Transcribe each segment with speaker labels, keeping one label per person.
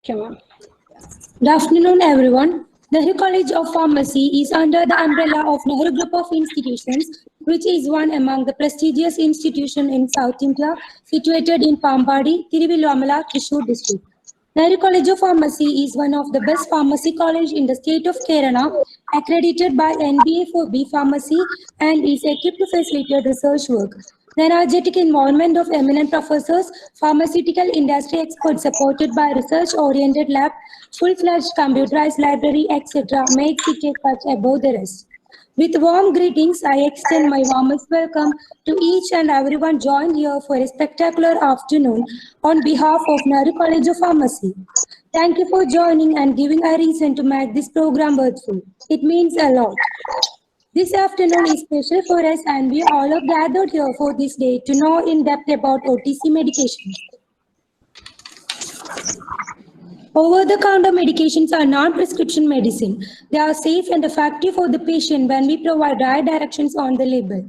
Speaker 1: Okay, ma'am. Good afternoon, everyone. Nehru College of Pharmacy is under the umbrella of Nehru Group of Institutions, which is one among the prestigious institutions in South India, situated in Pambadi, Tiruvilluvammala, Thrissur district. Nehru College of Pharmacy is one of the best pharmacy college in the state of Kerala, accredited by NBA for B Pharmacy and is equipped to facilitate research work. The energetic involvement of eminent professors, pharmaceutical industry experts supported by research-oriented lab, full-fledged computerized library, etc. makes it a touch above the rest. With warm greetings, I extend my warmest welcome to each and everyone joined here for a spectacular afternoon on behalf of Nehru College of Pharmacy. Thank you for joining and giving a reason to make this program worthwhile. It means a lot. This afternoon is special for us and we all are gathered here for this day to know in depth about OTC medications. Over-the-counter medications are non-prescription medicine. They are safe and effective for the patient when we provide right directions on the label.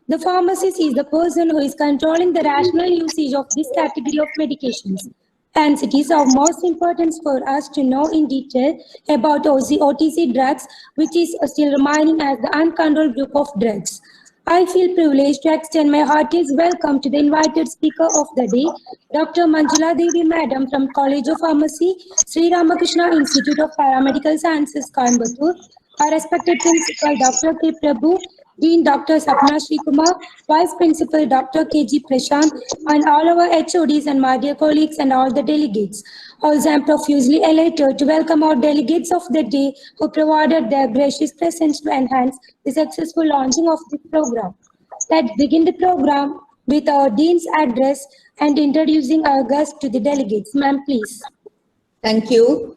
Speaker 1: The pharmacist is the person who is controlling the rational usage of this category of medications. Hence, it is of most importance for us to know in detail about OTC drugs, which is still remaining as the uncontrolled group of drugs. I feel privileged to extend my heartiest welcome to the invited speaker of the day, Dr. Manjula Devi Madam from College of Pharmacy, Sri Ramakrishna Institute of Paramedical Sciences, Coimbatore, our respected Principal Dr. K. Prabhu, Dean Dr. Sapna Srikumar, Vice Principal Dr. K.G. Prashant, and all our HODs and my dear colleagues and all the delegates. Also, I am profusely elated to welcome our delegates of the day who provided their gracious presence to enhance the successful launching of this program. Let's begin the program with our Dean's address and introducing our guests to the delegates. Ma'am, please.
Speaker 2: Thank you.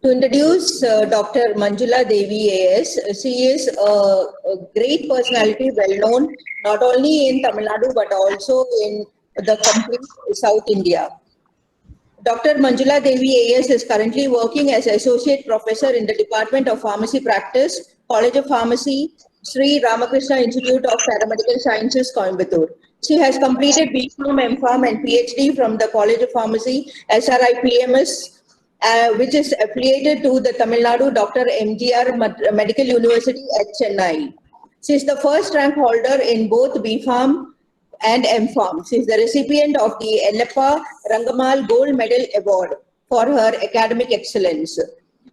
Speaker 2: To introduce Dr. Manjula Devi AS, she is a great personality, well known not only in Tamil Nadu but also in the complete South India. Dr. Manjula Devi AS is currently working as Associate Professor in the Department of Pharmacy Practice, College of Pharmacy, Sri Ramakrishna Institute of Paramedical Sciences, Coimbatore. She has completed B.Pharm, M.Pharm and PhD from the College of Pharmacy, SRI PMS, which is affiliated to the Tamil Nadu Dr. MGR Medical University at Chennai. She is the first rank holder in both B.Pharm and M.Pharm. She is the recipient of the Elappa Rangamal Gold Medal Award for her academic excellence.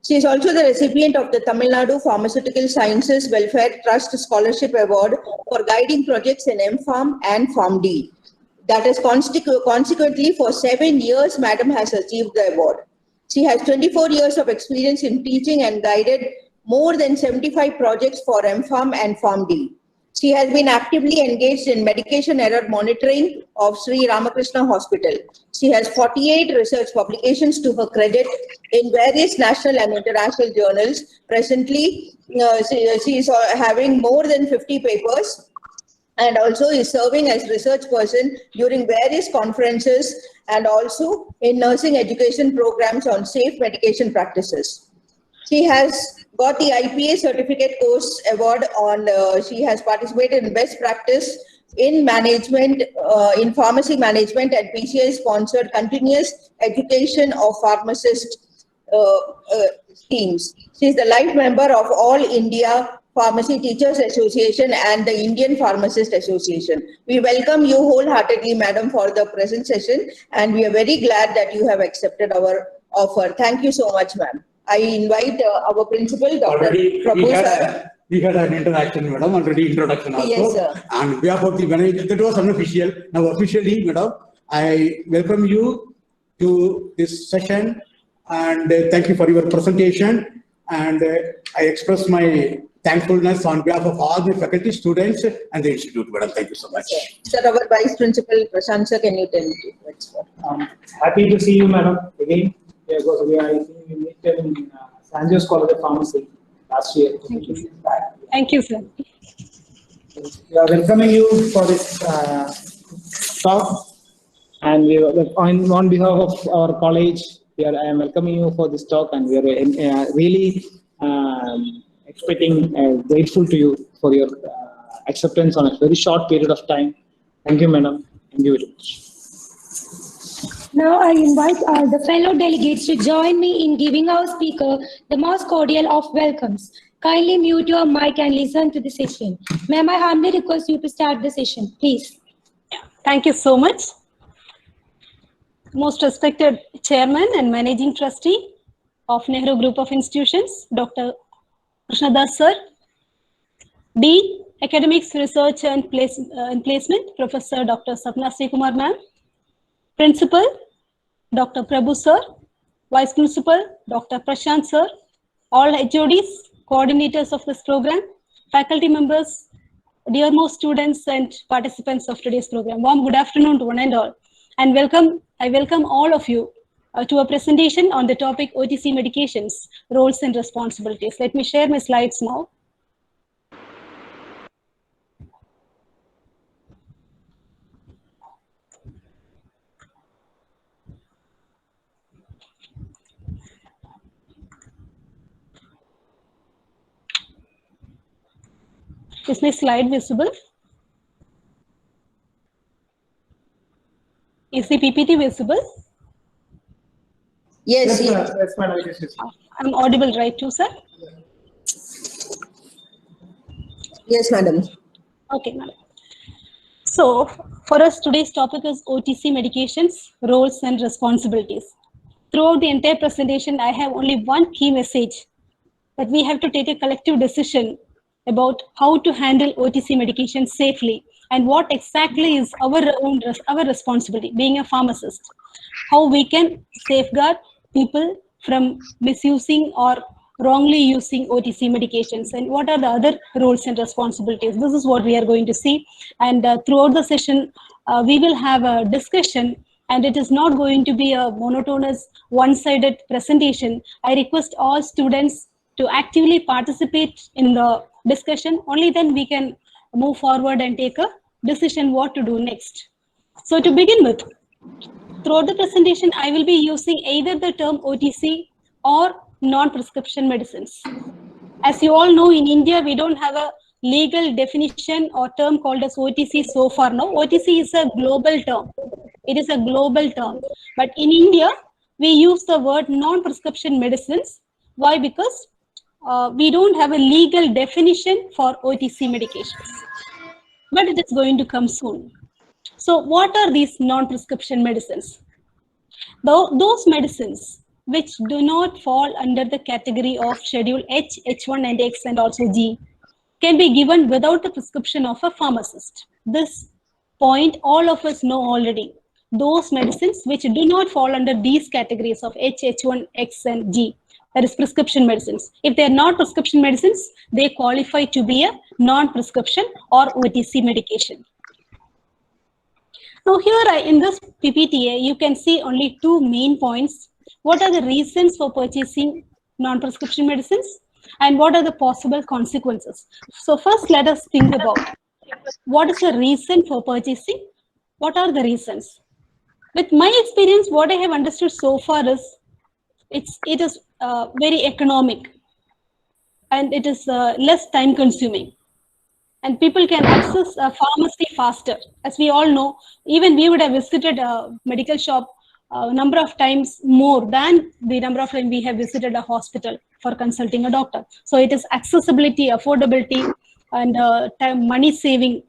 Speaker 2: She is also the recipient of the Tamil Nadu Pharmaceutical Sciences Welfare Trust Scholarship Award for guiding projects in M.Pharm and PharmD. That is consequently for 7 years, Madam has achieved the award. She has 24 years of experience in teaching and guided more than 75 projects for M.Pharm and PharmD. She has been actively engaged in medication error monitoring of Sri Ramakrishna Hospital. She has 48 research publications to her credit in various national and international journals. Presently, she is having more than 50 papers and also is serving as research person during various conferences and also in nursing education programs on safe medication practices. She has got the IPA certificate course award on, she has participated in best practice in management, in pharmacy management and PCI sponsored continuous education of pharmacist schemes. She is the life member of All India Pharmacy Teachers Association and the Indian Pharmacist Association. We welcome you wholeheartedly, Madam, for the present session, and we are very glad that you have accepted our offer. Thank you so much, ma'am. I invite our principal, Dr. Prabhu.
Speaker 3: We had an interaction, madam, already introduction also.
Speaker 2: Yes, sir.
Speaker 3: And we are for the that was unofficial. Now officially, madam, I welcome you to this session and thank you for your presentation. And I express my thankfulness on behalf of all the faculty, students, and the institute, madam. Thank you so much.
Speaker 2: Sir, our Vice Principal, Prashant sir, can you tell me?
Speaker 4: Happy to see you, madam, again. We are in San Jose College of Pharmacy last year.
Speaker 1: Thank you. Thank you, sir.
Speaker 4: We are welcoming you for this talk, and we are, on behalf of our college, I am welcoming you for this talk, and we are really grateful to you for your acceptance on a very short period of time. Thank you, madam. Thank you very much.
Speaker 1: Now I invite all the fellow delegates to join me in giving our speaker the most cordial of welcomes. Kindly mute your mic and listen to the session. Ma'am, I humbly request you to start the session, please.
Speaker 5: Thank you so much. Most respected Chairman and Managing Trustee of Nehru Group of Institutions, Dr. Krishnadas Sir, Dean, Academics, Research and Placement, Professor Dr. Sapna Srikumar Ma'am, Principal, Dr. Prabhu Sir, Vice Principal, Dr. Prashant Sir, all HODs, coordinators of this program, faculty members, dear most students and participants of today's program. Warm good afternoon to one and all. And I welcome all of you to a presentation on the topic OTC medications, roles and responsibilities. Let me share my slides now. Is my slide visible? Is the PPT visible?
Speaker 2: Yes, yes.
Speaker 4: Yes, madam. Yes.
Speaker 5: I'm audible, right, too, sir?
Speaker 2: Yes, madam.
Speaker 5: Okay, madam. So, for us, today's topic is OTC medications, roles and responsibilities. Throughout the entire presentation, I have only one key message, that we have to take a collective decision about how to handle OTC medications safely and what exactly is our responsibility, being a pharmacist, how we can safeguard people from misusing or wrongly using OTC medications, and what are the other roles and responsibilities. This is what we are going to see. And throughout the session, we will have a discussion, and it is not going to be a monotonous, one-sided presentation. I request all students to actively participate in the discussion. Only then we can move forward and take a decision what to do next. So to begin with, throughout the presentation, I will be using either the term OTC or non-prescription medicines. As you all know, in India, we don't have a legal definition or term called as OTC so far now. OTC is a global term. It is a global term. But in India, we use the word non-prescription medicines. Why? Because we don't have a legal definition for OTC medications. But it is going to come soon. So what are these non-prescription medicines? Those medicines which do not fall under the category of Schedule H, H1 and X and also G can be given without the prescription of a pharmacist. This point all of us know already. Those medicines which do not fall under these categories of H, H1, X and G, that is prescription medicines. If they are not prescription medicines, they qualify to be a non-prescription or OTC medication. Now here in this PPTA, you can see only two main points. What are the reasons for purchasing non-prescription medicines and what are the possible consequences? So first let us think about what is the reason for purchasing? What are the reasons? With my experience, what I have understood so far is it is very economic and it is less time consuming. And people can access a pharmacy faster. As we all know, even we would have visited a medical shop a number of times more than the number of times we have visited a hospital for consulting a doctor. So it is accessibility, affordability, and time, money saving,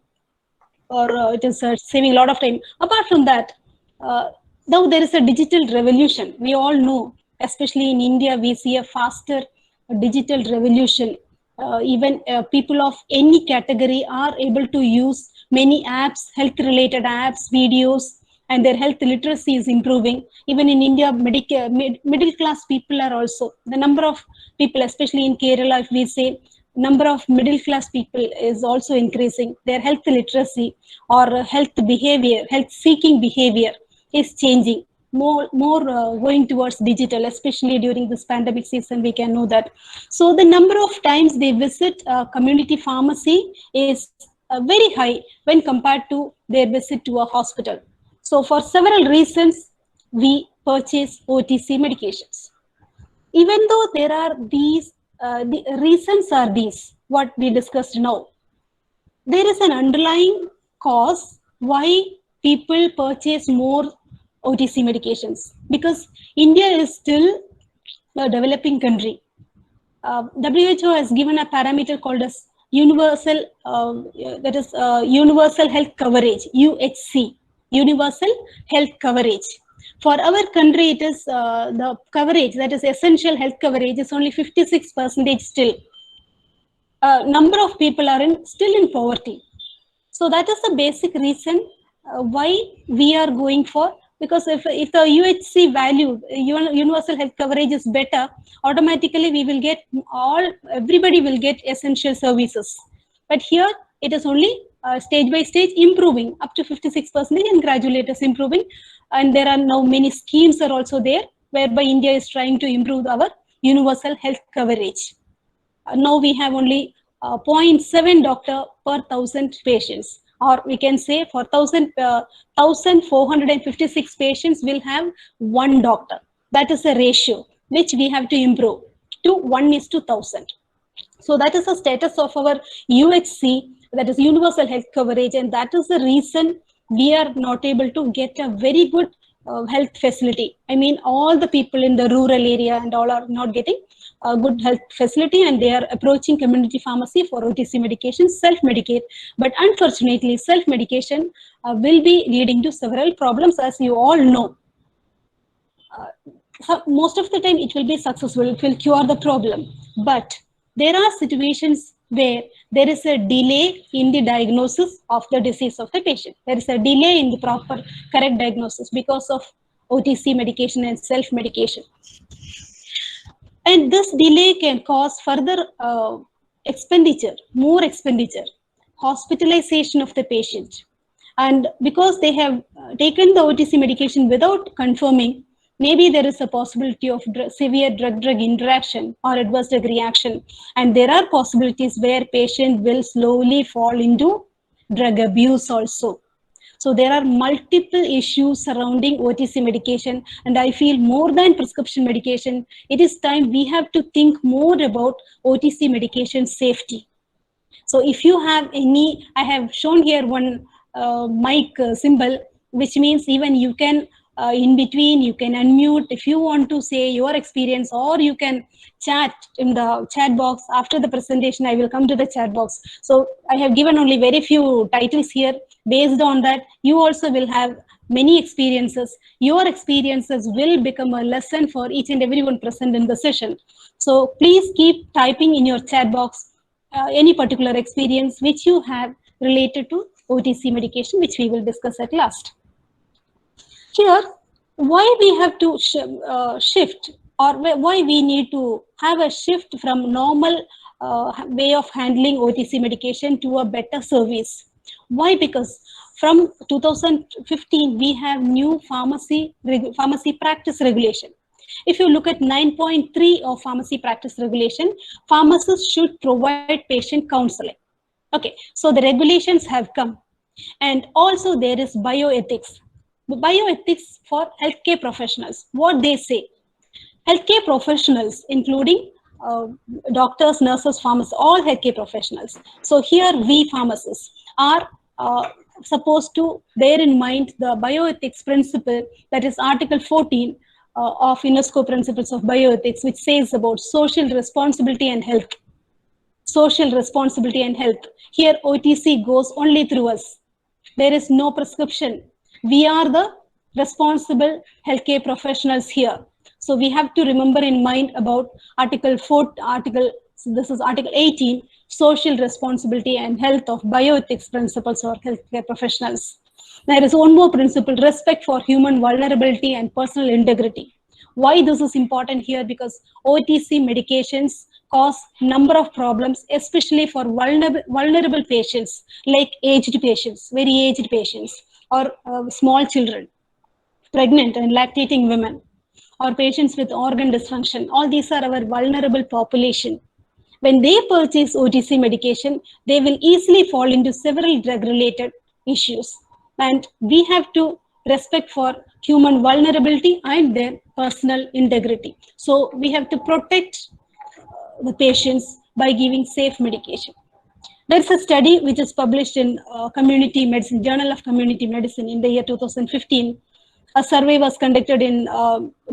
Speaker 5: or it is saving a lot of time. Apart from that, now there is a digital revolution. We all know, especially in India, we see a faster digital revolution. Even people of any category are able to use many apps, health-related apps, videos, and their health literacy is improving. Even in India, middle-class people are also, the number of people, especially in Kerala, if we say, number of middle-class people is also increasing. Their health literacy or health behavior, health-seeking behavior is changing. More going towards digital, especially during this pandemic season, we can know that. So the number of times they visit a community pharmacy is very high when compared to their visit to a hospital. So for several reasons, we purchase OTC medications. Even though there are these, the reasons are these, what we discussed now, there is an underlying cause why people purchase more OTC medications, because India is still a developing country. WHO has given a parameter called as universal, universal health coverage, UHC, universal health coverage. For our country, it is the coverage, that is essential health coverage, is only 56% still. Number of people are still in poverty. So that is the basic reason why we are going for, because if the UHC value, universal health coverage, is better, automatically we will get everybody will get essential services. But here it is only stage by stage improving up to 56%, and gradually it is improving. And there are now many schemes are also there whereby India is trying to improve our universal health coverage. Now we have only 0.7 doctor per 1,000 patients, or we can say for 1,456 patients will have one doctor. That is a ratio which we have to improve to 1:1,000. So that is the status of our UHC, that is universal health coverage, and that is the reason we are not able to get a very good health facility. I mean, all the people in the rural area and all are not getting a good health facility, and they are approaching community pharmacy for OTC medication, self-medicate. But unfortunately, self-medication will be leading to several problems, as you all know. So most of the time it will be successful, it will cure the problem. But there are situations where there is a delay in the diagnosis of the disease of the patient. There is a delay in the proper correct diagnosis because of OTC medication and self-medication. And this delay can cause further expenditure, more expenditure, hospitalization of the patient. And because they have taken the OTC medication without confirming, maybe there is a possibility of severe drug-drug interaction or adverse drug reaction. And there are possibilities where patient will slowly fall into drug abuse also. So there are multiple issues surrounding OTC medication, and I feel more than prescription medication, it is time we have to think more about OTC medication safety. So if you have any, I have shown here one mic symbol, which means even you can in between, you can unmute if you want to say your experience, or you can chat in the chat box. After the presentation, I will come to the chat box. So I have given only very few titles here. Based on that, you also will have many experiences. Your experiences will become a lesson for each and everyone present in the session. So please keep typing in your chat box any particular experience which you have related to OTC medication, which we will discuss at last. Here, why we have to shift, or why we need to have a shift from normal way of handling OTC medication to a better service. Why? Because from 2015, we have new pharmacy practice regulation. If you look at 9.3 of pharmacy practice regulation, pharmacists should provide patient counseling. Okay, so the regulations have come. And also there is bioethics. Bioethics for healthcare professionals. What they say, healthcare professionals, including doctors, nurses, pharmacists, all healthcare professionals. So here we pharmacists are supposed to bear in mind the bioethics principle, that is Article 14 of UNESCO Principles of Bioethics, which says about social responsibility and health. Social responsibility and health. Here OTC goes only through us. There is no prescription. We are the responsible healthcare professionals here. So we have to remember in mind about Article 18, social responsibility and health of bioethics principles for healthcare professionals. There is one more principle, respect for human vulnerability and personal integrity. Why this is important here? Because OTC medications cause number of problems, especially for vulnerable patients, like aged patients, very aged patients, or small children, pregnant and lactating women, or patients with organ dysfunction. All these are our vulnerable population. When they purchase OTC medication, they will easily fall into several drug-related issues. And we have to respect for human vulnerability and their personal integrity. So we have to protect the patients by giving safe medication. There's a study which is published in Community Medicine, Journal of Community Medicine in the year 2015. a survey was conducted in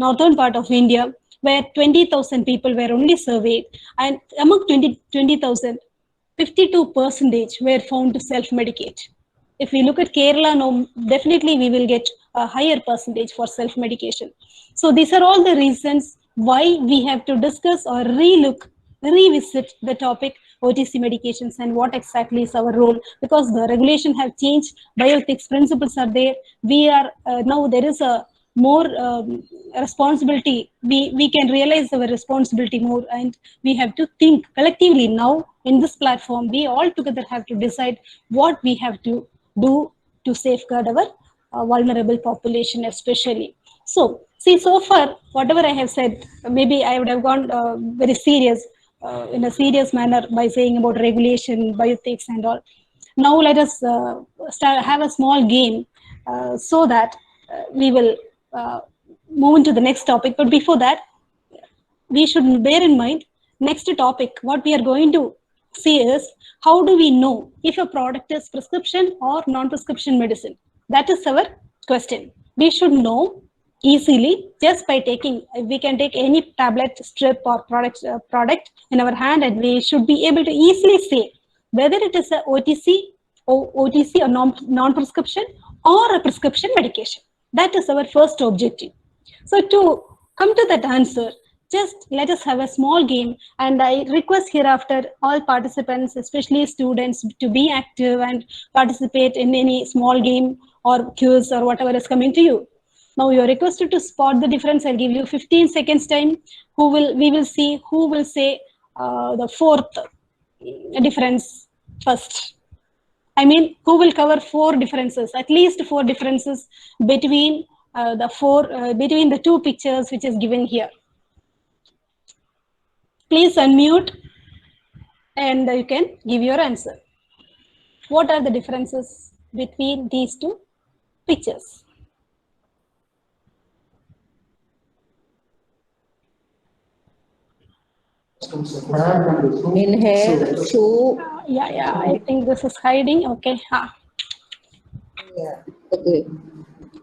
Speaker 5: northern part of India, where 20,000 people were only surveyed, and among 20,000, 52% were found to self-medicate. If we look at Kerala, no, definitely we will get a higher percentage for self-medication. So these are all the reasons why we have to discuss or revisit the topic OTC medications and what exactly is our role, because the regulation have changed, bioethics principles are there. We are now there is a more responsibility. We can realize our responsibility more, and we have to think collectively now in this platform. We all together have to decide what we have to do to safeguard our vulnerable population especially. So see, so far whatever I have said, maybe I would have gone very serious in a serious manner by saying about regulation, bioethics and all. Now let us have a small game so that we will move into the next topic. But before that, we should bear in mind next topic. What we are going to see is, how do we know if a product is prescription or non-prescription medicine? That is our question. We should know easily just by taking, we can take any tablet, strip or product in our hand, and we should be able to easily say whether it is a OTC or non-prescription or a prescription medication. That is our first objective. So to come to that answer, just let us have a small game, and I request hereafter all participants, especially students, to be active and participate in any small game or quiz or whatever is coming to you. Now you are requested to spot the difference. I'll give you 15 seconds time. We will see who will say the fourth difference first. I mean, who will cover 4 differences, at least 4 differences between between the 2 pictures which is given here. Please unmute and you can give your answer. What are the differences between these 2 pictures?
Speaker 2: In hair, shoe.
Speaker 5: Yeah, I think this is hiding. Okay.
Speaker 2: Yeah. Okay.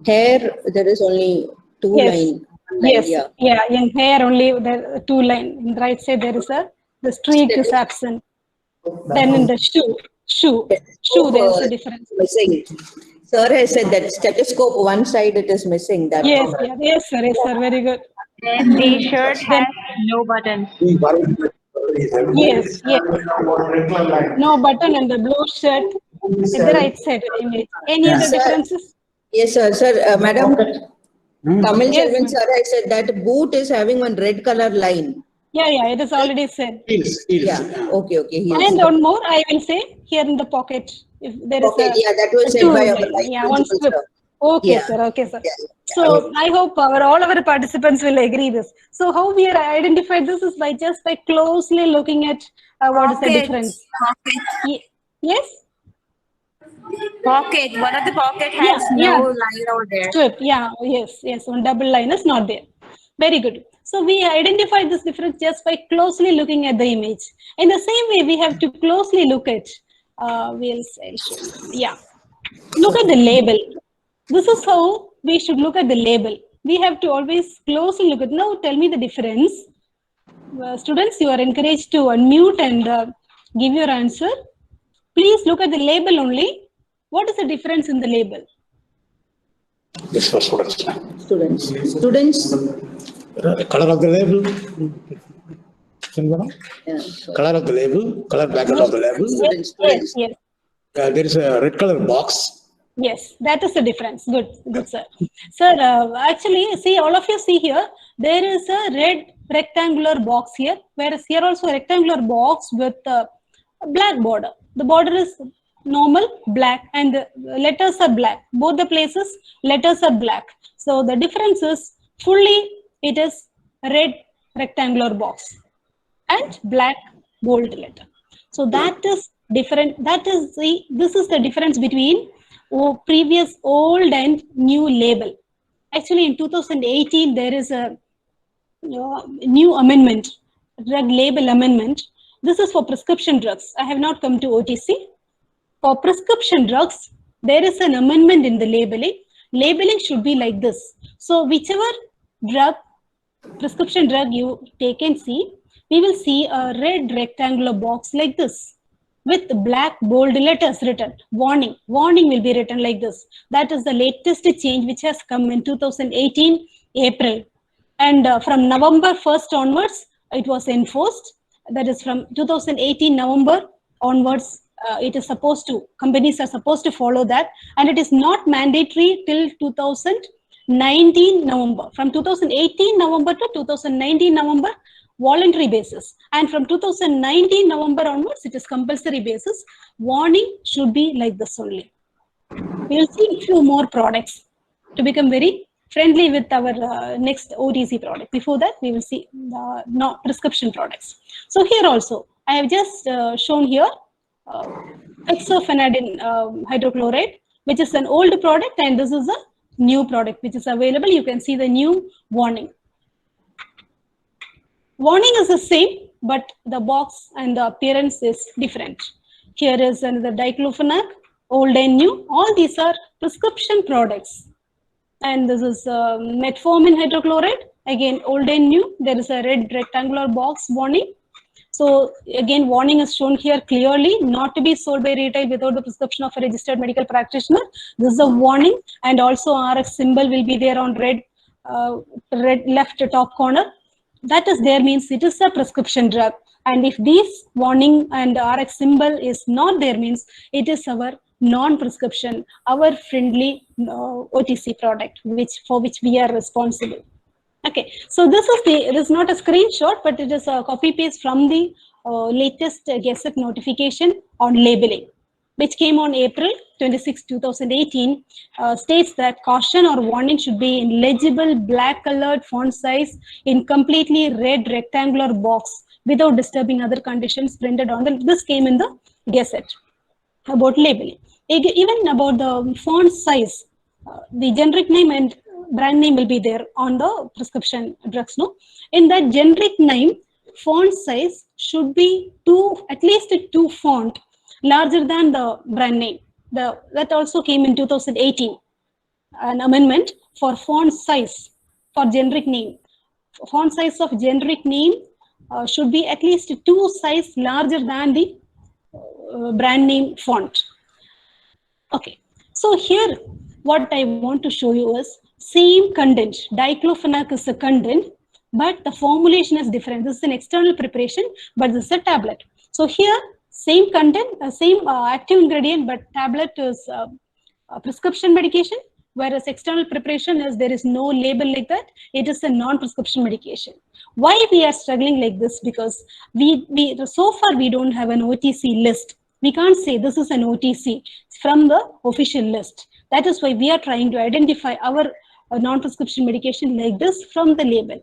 Speaker 2: Hair, there is only 2
Speaker 5: Yes.
Speaker 2: lines.
Speaker 5: Yes. Yeah. In hair only there are 2 lines. In the right side there is the streak is absent. Then in the shoe there is a difference.
Speaker 2: Missing. Sir has said that stethoscope, one side it is missing. That
Speaker 5: Yes, sir. Very good.
Speaker 6: The shirt has no buttons.
Speaker 5: Yes. No button and the blue shirt at the right side image. Any other
Speaker 2: Sir.
Speaker 5: differences?
Speaker 2: Yes, sir. Madam, Tamil
Speaker 5: Yes,
Speaker 2: Selvan sir has said that boot is having one red color line.
Speaker 5: Yeah, it is already said.
Speaker 2: Yeah. Okay.
Speaker 5: And one more, I will say here in the pocket. If there is
Speaker 2: that was said by our vice
Speaker 5: one
Speaker 2: principal,
Speaker 5: strip.
Speaker 2: sir.
Speaker 5: Okay,
Speaker 2: Yeah.
Speaker 5: sir. Okay, sir.
Speaker 2: Yeah.
Speaker 5: So I hope all our participants will agree this. So how we are identified this is by closely looking at what is the difference. Yes.
Speaker 6: Pocket. One of the pocket has no line over there.
Speaker 5: Strip. Yes. One double line is not there. Very good. So we identified this difference just by closely looking at the image. In the same way, we have to closely look at. Look at the label. This is how we should look at the label. We have to always closely look at. Now tell me the difference. Students, you are encouraged to unmute and give your answer. Please look at the label only. What is the difference in the label?
Speaker 3: This for students.
Speaker 2: Students.
Speaker 3: Color of the label.
Speaker 2: Yeah.
Speaker 3: Color of the label. Color background of the label.
Speaker 2: Students.
Speaker 5: Yes.
Speaker 3: There is a red color box.
Speaker 5: Yes, that is the difference. Good, sir. Sir, actually, see, all of you see here, there is a red rectangular box here, whereas here also a rectangular box with a black border. The border is normal black and the letters are black. Both the places, letters are black. So the difference is fully it is red rectangular box and black bold letter. So that is different. This is the difference between previous old and new label. Actually, in 2018, there is a new amendment, drug label amendment. This is for prescription drugs. I have not come to OTC. For prescription drugs, there is an amendment in the labeling. labeling should be like this. So whichever drug, prescription drug you take and see, we will see a red rectangular box like this with black bold letters written, warning. Warning will be written like this. That is the latest change which has come in 2018 April. And from November 1st onwards, it was enforced. That is from 2018 November onwards, it is supposed to, companies are supposed to follow that. And it is not mandatory till 2019 November. From 2018 November to 2019 November, voluntary basis. And from 2019 November onwards, it is compulsory basis. Warning should be like this only. We will see a few more products to become very friendly with our next OTC product. Before that, we will see the prescription products. So here also, I have just shown here hexafenadine hydrochloride, which is an old product, and this is a new product which is available. You can see the new warning. Warning is the same, but the box and the appearance is different. Here is another diclofenac, old and new. All these are prescription products. And this is metformin hydrochloride, again old and new. There is a red rectangular box warning. So again, warning is shown here clearly, not to be sold by retail without the prescription of a registered medical practitioner. This is a warning, and also RX symbol will be there on red left top corner. That is there means it is a prescription drug. And if this warning and RX symbol is not there means it is our non-prescription, our friendly OTC product, for which we are responsible. Okay, so this is it is not a screenshot, but it is a copy paste from the latest Gazette notification on labeling, which came on April 26, 2018, states that caution or warning should be in legible black colored font size in completely red rectangular box without disturbing other conditions printed on this came in the Gazette about labeling. Even about the font size, the generic name and brand name will be there on the prescription drugs. No, in that generic name, font size should be at least 2 font larger than the brand name. That also came in 2018, an amendment for font size for generic name. Font size of generic name should be at least 2 size larger than the brand name font. Okay, so here what I want to show you is same content. Diclofenac is a content, but the formulation is different. This is an external preparation, but this is a tablet. So here, same content, same active ingredient, but tablet is a prescription medication, whereas external preparation is there is no label like that. It is a non-prescription medication. Why we are struggling like this? Because so far we don't have an OTC list. We can't say this is an OTC from the official list. That is why we are trying to identify our non-prescription medication like this from the label.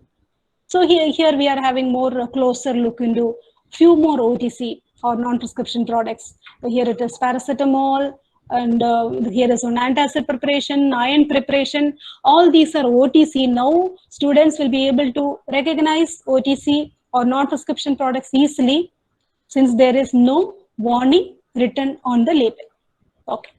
Speaker 5: So here we are having more closer look into few more OTC or non-prescription products. So here it is paracetamol, and here is an antacid preparation, iron preparation. All these are OTC. Now students will be able to recognize OTC or non-prescription products easily since there is no warning written on the label. Okay.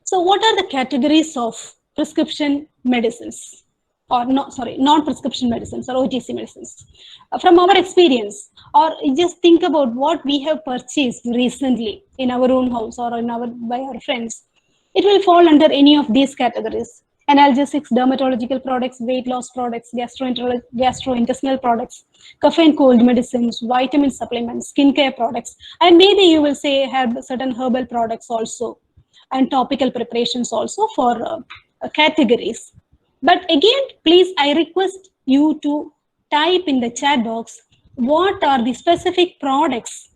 Speaker 5: So what are the categories of prescription medicines or non-prescription medicines or OTC medicines? From our experience, or just think about what we have purchased recently in our own house or by our friends. It will fall under any of these categories: analgesics, dermatological products, weight loss products, gastrointestinal products, cough and cold medicines, vitamin supplements, skincare products, and maybe you will say have certain herbal products also, and topical preparations also for categories. But again, please, I request you to type in the chat box, what are the specific products?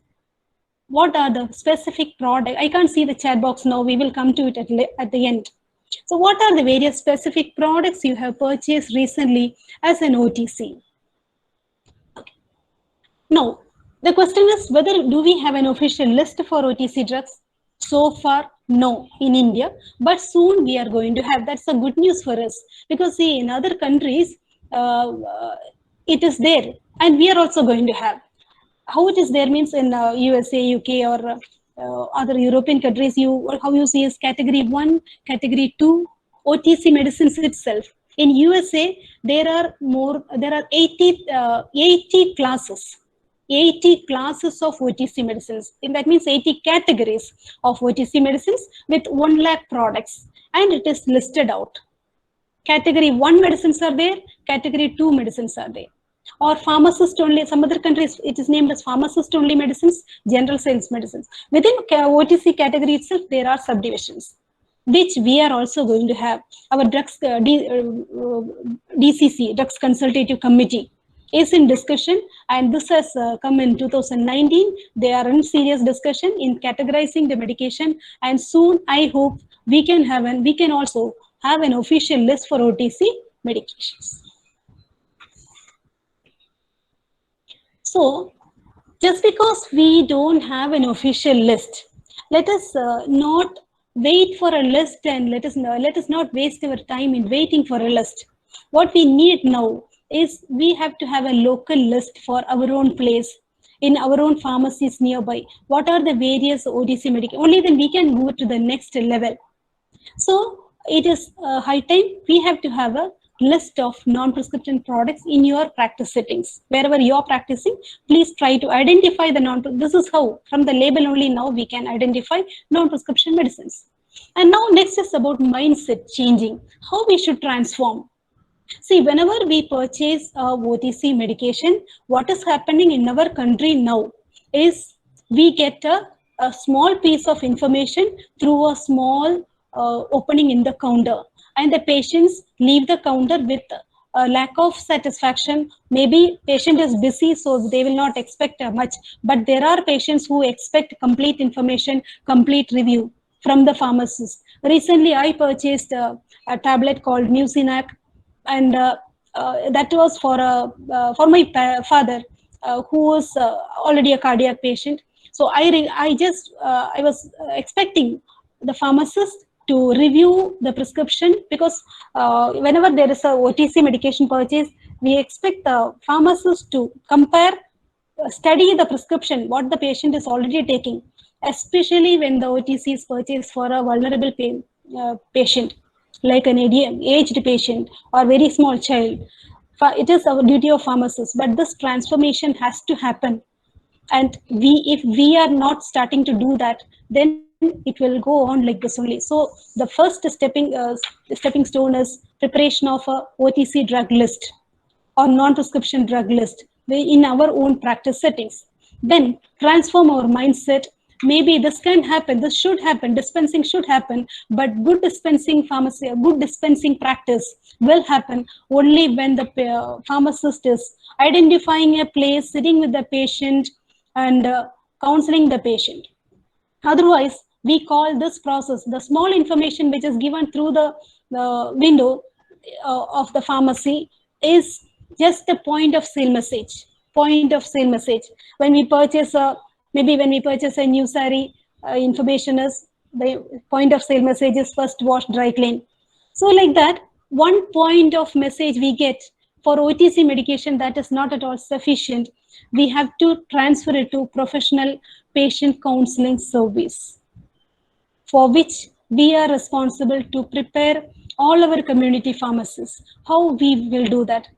Speaker 5: What are the specific products? I can't see the chat box now. We will come to it at the end. So what are the various specific products you have purchased recently as an OTC? Okay. Now, the question is whether do we have an official list for OTC drugs? So far, no, in India, but soon we are going to have. That's a good news for us, because see, in other countries, it is there, and we are also going to have. How it is there means in USA, UK, or other European countries, how you see is category 1, category 2, OTC medicines itself. In USA, there are 80 classes. 80 classes of OTC medicines. And that means 80 categories of OTC medicines with 1 lakh products. And it is listed out. Category 1 medicines are there, category 2 medicines are there. Or pharmacist only, some other countries it is named as pharmacist only medicines, general sales medicines. Within OTC category itself, there are subdivisions, which we are also going to have. Our drugs, DCC, Drugs Consultative Committee, is in discussion, and this has come in 2019. They are in serious discussion in categorizing the medication, and soon I hope we can also have an official list for OTC medications. So, just because we don't have an official list, let us not wait for a list, and let us not waste our time in waiting for a list. What we need now is we have to have a local list for our own place, in our own pharmacies nearby. What are the various OTC medications? Only then we can go to the next level. So it is high time we have to have a list of non-prescription products in your practice settings. Wherever you're practicing, please try to identify the this is how, from the label only now we can identify non-prescription medicines. And now next is about mindset changing, how we should transform. See, whenever we purchase OTC medication, what is happening in our country now is we get a small piece of information through a small opening in the counter, and the patients leave the counter with a lack of satisfaction. Maybe patient is busy, so they will not expect much, but there are patients who expect complete information, complete review from the pharmacist. Recently, I purchased a tablet called Mucinex, and that was for my father, who was already a cardiac patient. So I was expecting the pharmacist to review the prescription, because whenever there is a OTC medication purchase, we expect the pharmacist to compare, study the prescription, what the patient is already taking, especially when the OTC is purchased for a vulnerable patient, like an aged patient or very small child. It is our duty of pharmacists, but this transformation has to happen. And if we are not starting to do that, then it will go on like this only. So the first stepping stone is preparation of a OTC drug list or non-prescription drug list in our own practice settings. Then transform our mindset. Maybe this can happen, this should happen, dispensing should happen, but good dispensing pharmacy, good dispensing practice will happen only when the pharmacist is identifying a place, sitting with the patient, and counseling the patient. Otherwise, we call this process, the small information which is given through the window of the pharmacy is just a point of sale message. Point of sale message. When we purchase maybe when we purchase a new saree, information is the point of sale message is first wash, dry clean. So like that, one point of message we get for OTC medication, that is not at all sufficient. We have to transfer it to professional patient counseling service, for which we are responsible to prepare all our community pharmacists. How we will do that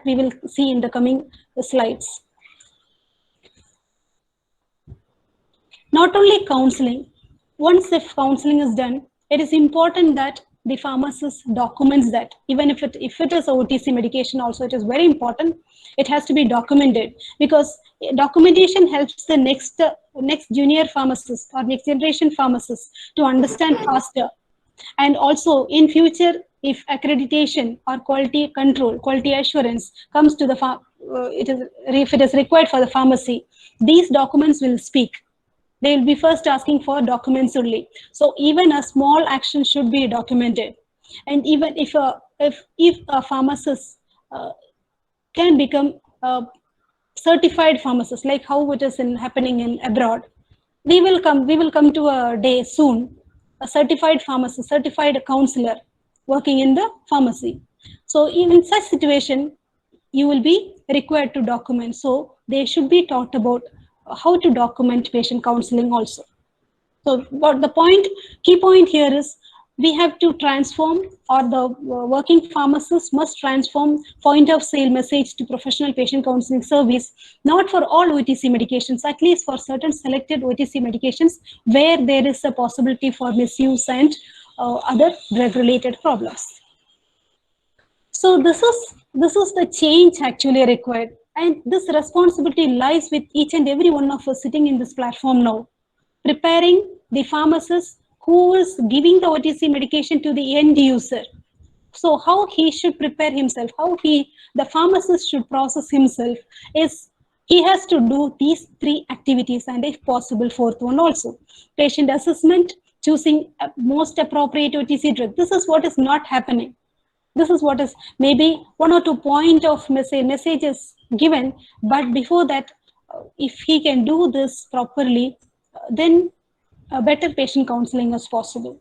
Speaker 5: we will see in the coming slides. Not only counseling, once if counseling is done, it is important that the pharmacist documents that. Even if it is OTC medication also, it is very important. It has to be documented, because documentation helps the next junior pharmacist or next generation pharmacist to understand faster. And also in future, if accreditation or quality control, quality assurance comes to the if it is required for the pharmacy, these documents will speak. They will be first asking for documents only. So even a small action should be documented. And even if a pharmacist can become a certified pharmacist, like how it is happening in abroad, we will come to a day soon, a certified pharmacist, certified counselor working in the pharmacy. So in such situation, you will be required to document. So they should be taught about how to document patient counseling also. So but the key point here is we have to transform, or the working pharmacist must transform point of sale message to professional patient counseling service, not for all OTC medications, at least for certain selected OTC medications where there is a possibility for misuse and other drug related problems. So this is the change actually required, and this responsibility lies with each and every one of us sitting in this platform now, preparing the pharmacist who is giving the OTC medication to the end user. So how he should prepare himself, how the pharmacist should process himself, is he has to do these 3 activities, and if possible 4th one also. Patient assessment, choosing a most appropriate OTC drug. This is what is not happening. This is what is maybe 1 or 2 point of messages given, but before that, if he can do this properly, then a better patient counseling is possible.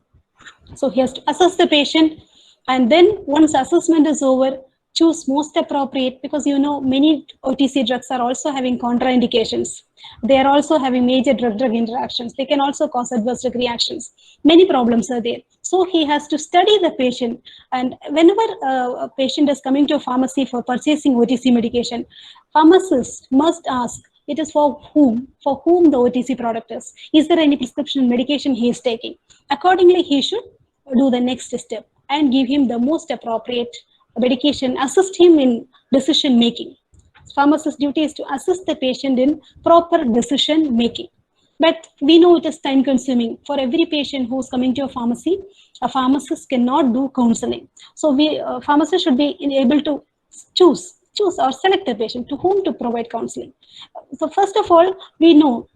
Speaker 5: So he has to assess the patient, and then once assessment is over, choose most appropriate, because many OTC drugs are also having contraindications. They are also having major drug-drug interactions. They can also cause adverse drug reactions. Many problems are there. So he has to study the patient, and whenever a patient is coming to a pharmacy for purchasing OTC medication, pharmacist must ask, it is for whom the OTC product is. Is there any prescription medication he is taking? Accordingly, he should do the next step and give him the most appropriate medication, assist him in decision making. Pharmacist's duty is to assist the patient in proper decision making. But we know it is time consuming. For every patient who is coming to a pharmacy, a pharmacist cannot do counseling. So pharmacist should be able to choose or select a patient to whom to provide counseling. So first of all, we know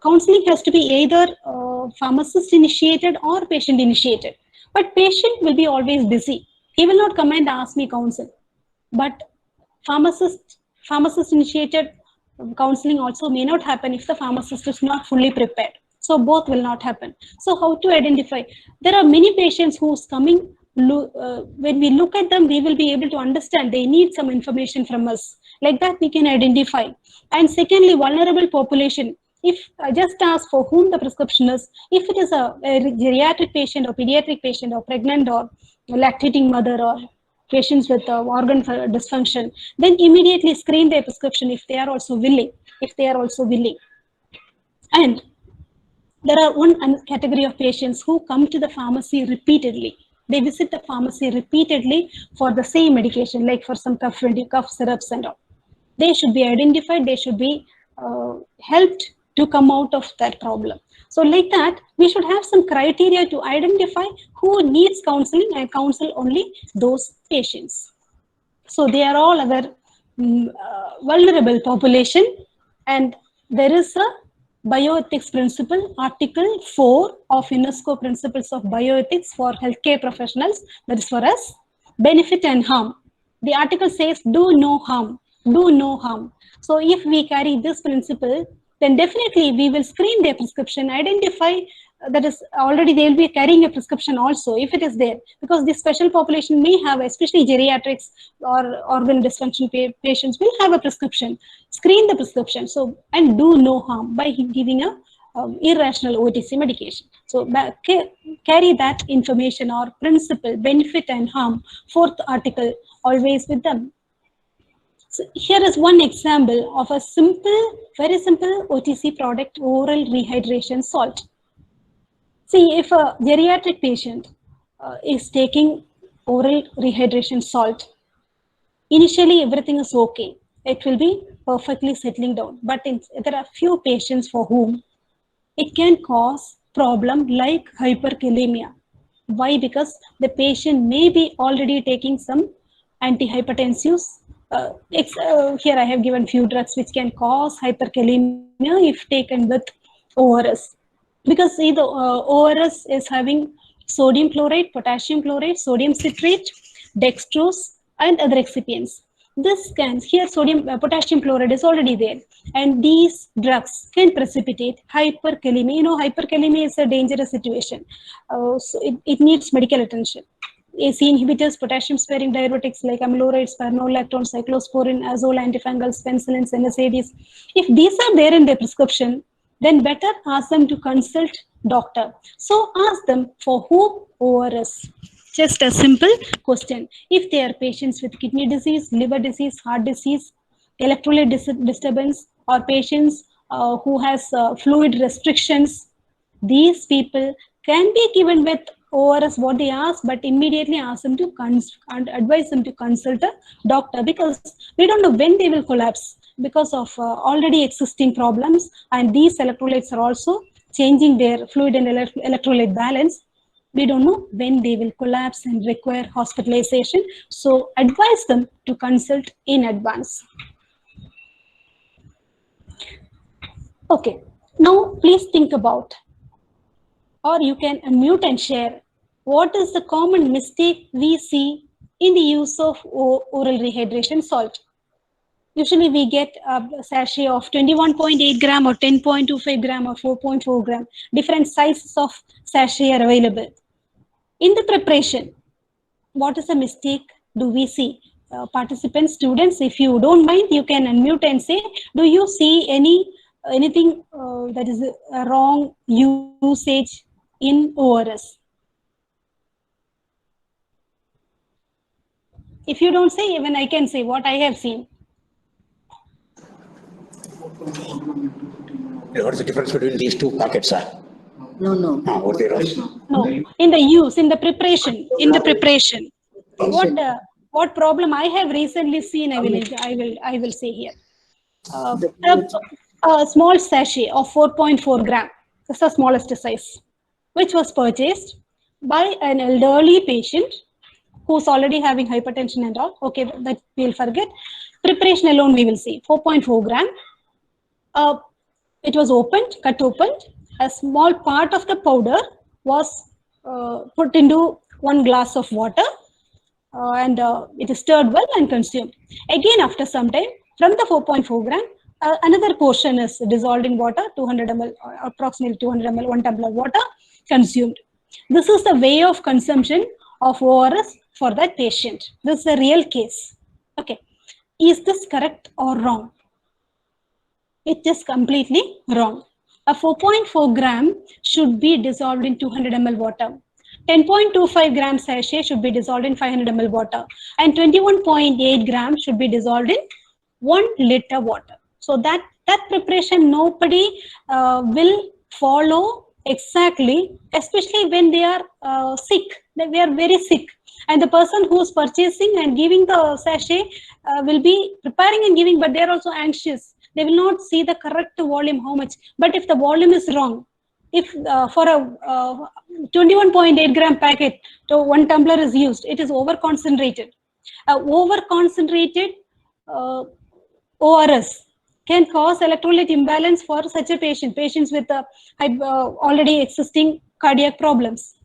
Speaker 5: counseling has to be either pharmacist initiated or patient initiated. But patient will be always busy. He will not come and ask me counsel. But pharmacist initiated counseling also may not happen if the pharmacist is not fully prepared. So both will not happen. So how to identify? There are many patients who's coming. When we look at them, we will be able to understand they need some information from us. Like that we can identify. And secondly, vulnerable population. If I just ask for whom the prescription is, if it is a geriatric patient or pediatric patient or pregnant or lactating mother or patients with organ dysfunction, then immediately screen their prescription if they are also willing. And there are one category of patients who come to the pharmacy repeatedly. They visit the pharmacy repeatedly for the same medication, like for some cough syrups and all. They should be identified. They should be helped to come out of that problem. So like that, we should have some criteria to identify who needs counseling and counsel only those patients. So they are all our vulnerable population, and there is a bioethics principle, Article 4 of UNESCO Principles of Bioethics for Healthcare Professionals, that is for us, benefit and harm. The article says do no harm, do no harm. So if we carry this principle, then definitely we will screen their prescription, identify that is already they will be carrying a prescription also if it is there, because this special population may have, especially geriatrics or organ dysfunction patients will have a prescription. Screen the prescription, so and do no harm by giving a irrational OTC medication. So carry that information or principle, benefit and harm, 4th article, always with them. So here is one example of a simple, very simple OTC product, oral rehydration salt. See, if a geriatric patient is taking oral rehydration salt, initially everything is okay. It will be perfectly settling down. But there are few patients for whom it can cause problem like hyperkalemia. Why? Because the patient may be already taking some antihypertensives. Here I have given few drugs which can cause hyperkalemia if taken with ORS. Because see, the ORS is having sodium chloride, potassium chloride, sodium citrate, dextrose, and other excipients. This can, here potassium chloride is already there, and these drugs can precipitate hyperkalemia. You know, hyperkalemia is a dangerous situation, so it needs medical attention. ACE inhibitors, potassium-sparing diuretics like amiloride, spironolactone, cyclosporin, azole, antifungals, penicillins, NSAIDs. If these are there in their prescription, then better ask them to consult doctor. So ask them for whom ORS. Just a simple question. If they are patients with kidney disease, liver disease, heart disease, electrolyte disturbance, or patients who has fluid restrictions, these people can be given with ORS what they ask, but immediately ask them to advise them to consult a doctor, because we don't know when they will collapse because of already existing problems, and these electrolytes are also changing their fluid and electrolyte balance. We don't know when they will collapse and require hospitalization. So advise them to consult in advance. Okay, now please think about, or you can unmute and share, what is the common mistake we see in the use of oral rehydration salt? Usually we get a sachet of 21.8 gram or 10.25 gram or 4.4 gram. Different sizes of sachet are available. In the preparation, what is the mistake do we see? Participants, students, if you don't mind, you can unmute and say, do you see anything that is a wrong usage in ORS? If you don't say, even I can say what I have seen.
Speaker 3: What is the difference between these two packets, sir?
Speaker 2: No.
Speaker 3: What they wrote?
Speaker 5: No, in the use, in the preparation, what problem I have recently seen, I will say here. A small sachet of 4.4 gram, that's the smallest size, which was purchased by an elderly patient who's already having hypertension and all. Okay, that we'll forget. Preparation alone we will see 4.4 gram. It was cut open. A small part of the powder was put into 1 glass of water, and it is stirred well and consumed. Again, after some time, from the 4.4 gram, another portion is dissolved in water, 200 ml, approximately 200 ml, 1 tumbler water, consumed. This is the way of consumption of ORS for that patient. This is a real case. Okay, is this correct or wrong? It is completely wrong. A 4.4 gram should be dissolved in 200 ml water. 10.25 gram sachet should be dissolved in 500 ml water. And 21.8 gram should be dissolved in 1 liter water. So that preparation nobody will follow exactly, especially when they are sick. They are very sick. And the person who is purchasing and giving the sachet will be preparing and giving, but they are also anxious. They will not see the correct volume, how much. But if the volume is wrong, if for a 21.8 gram packet, so 1 tumbler is used, it is over concentrated. Over concentrated ORS can cause electrolyte imbalance for such a patients with already existing cardiac problems.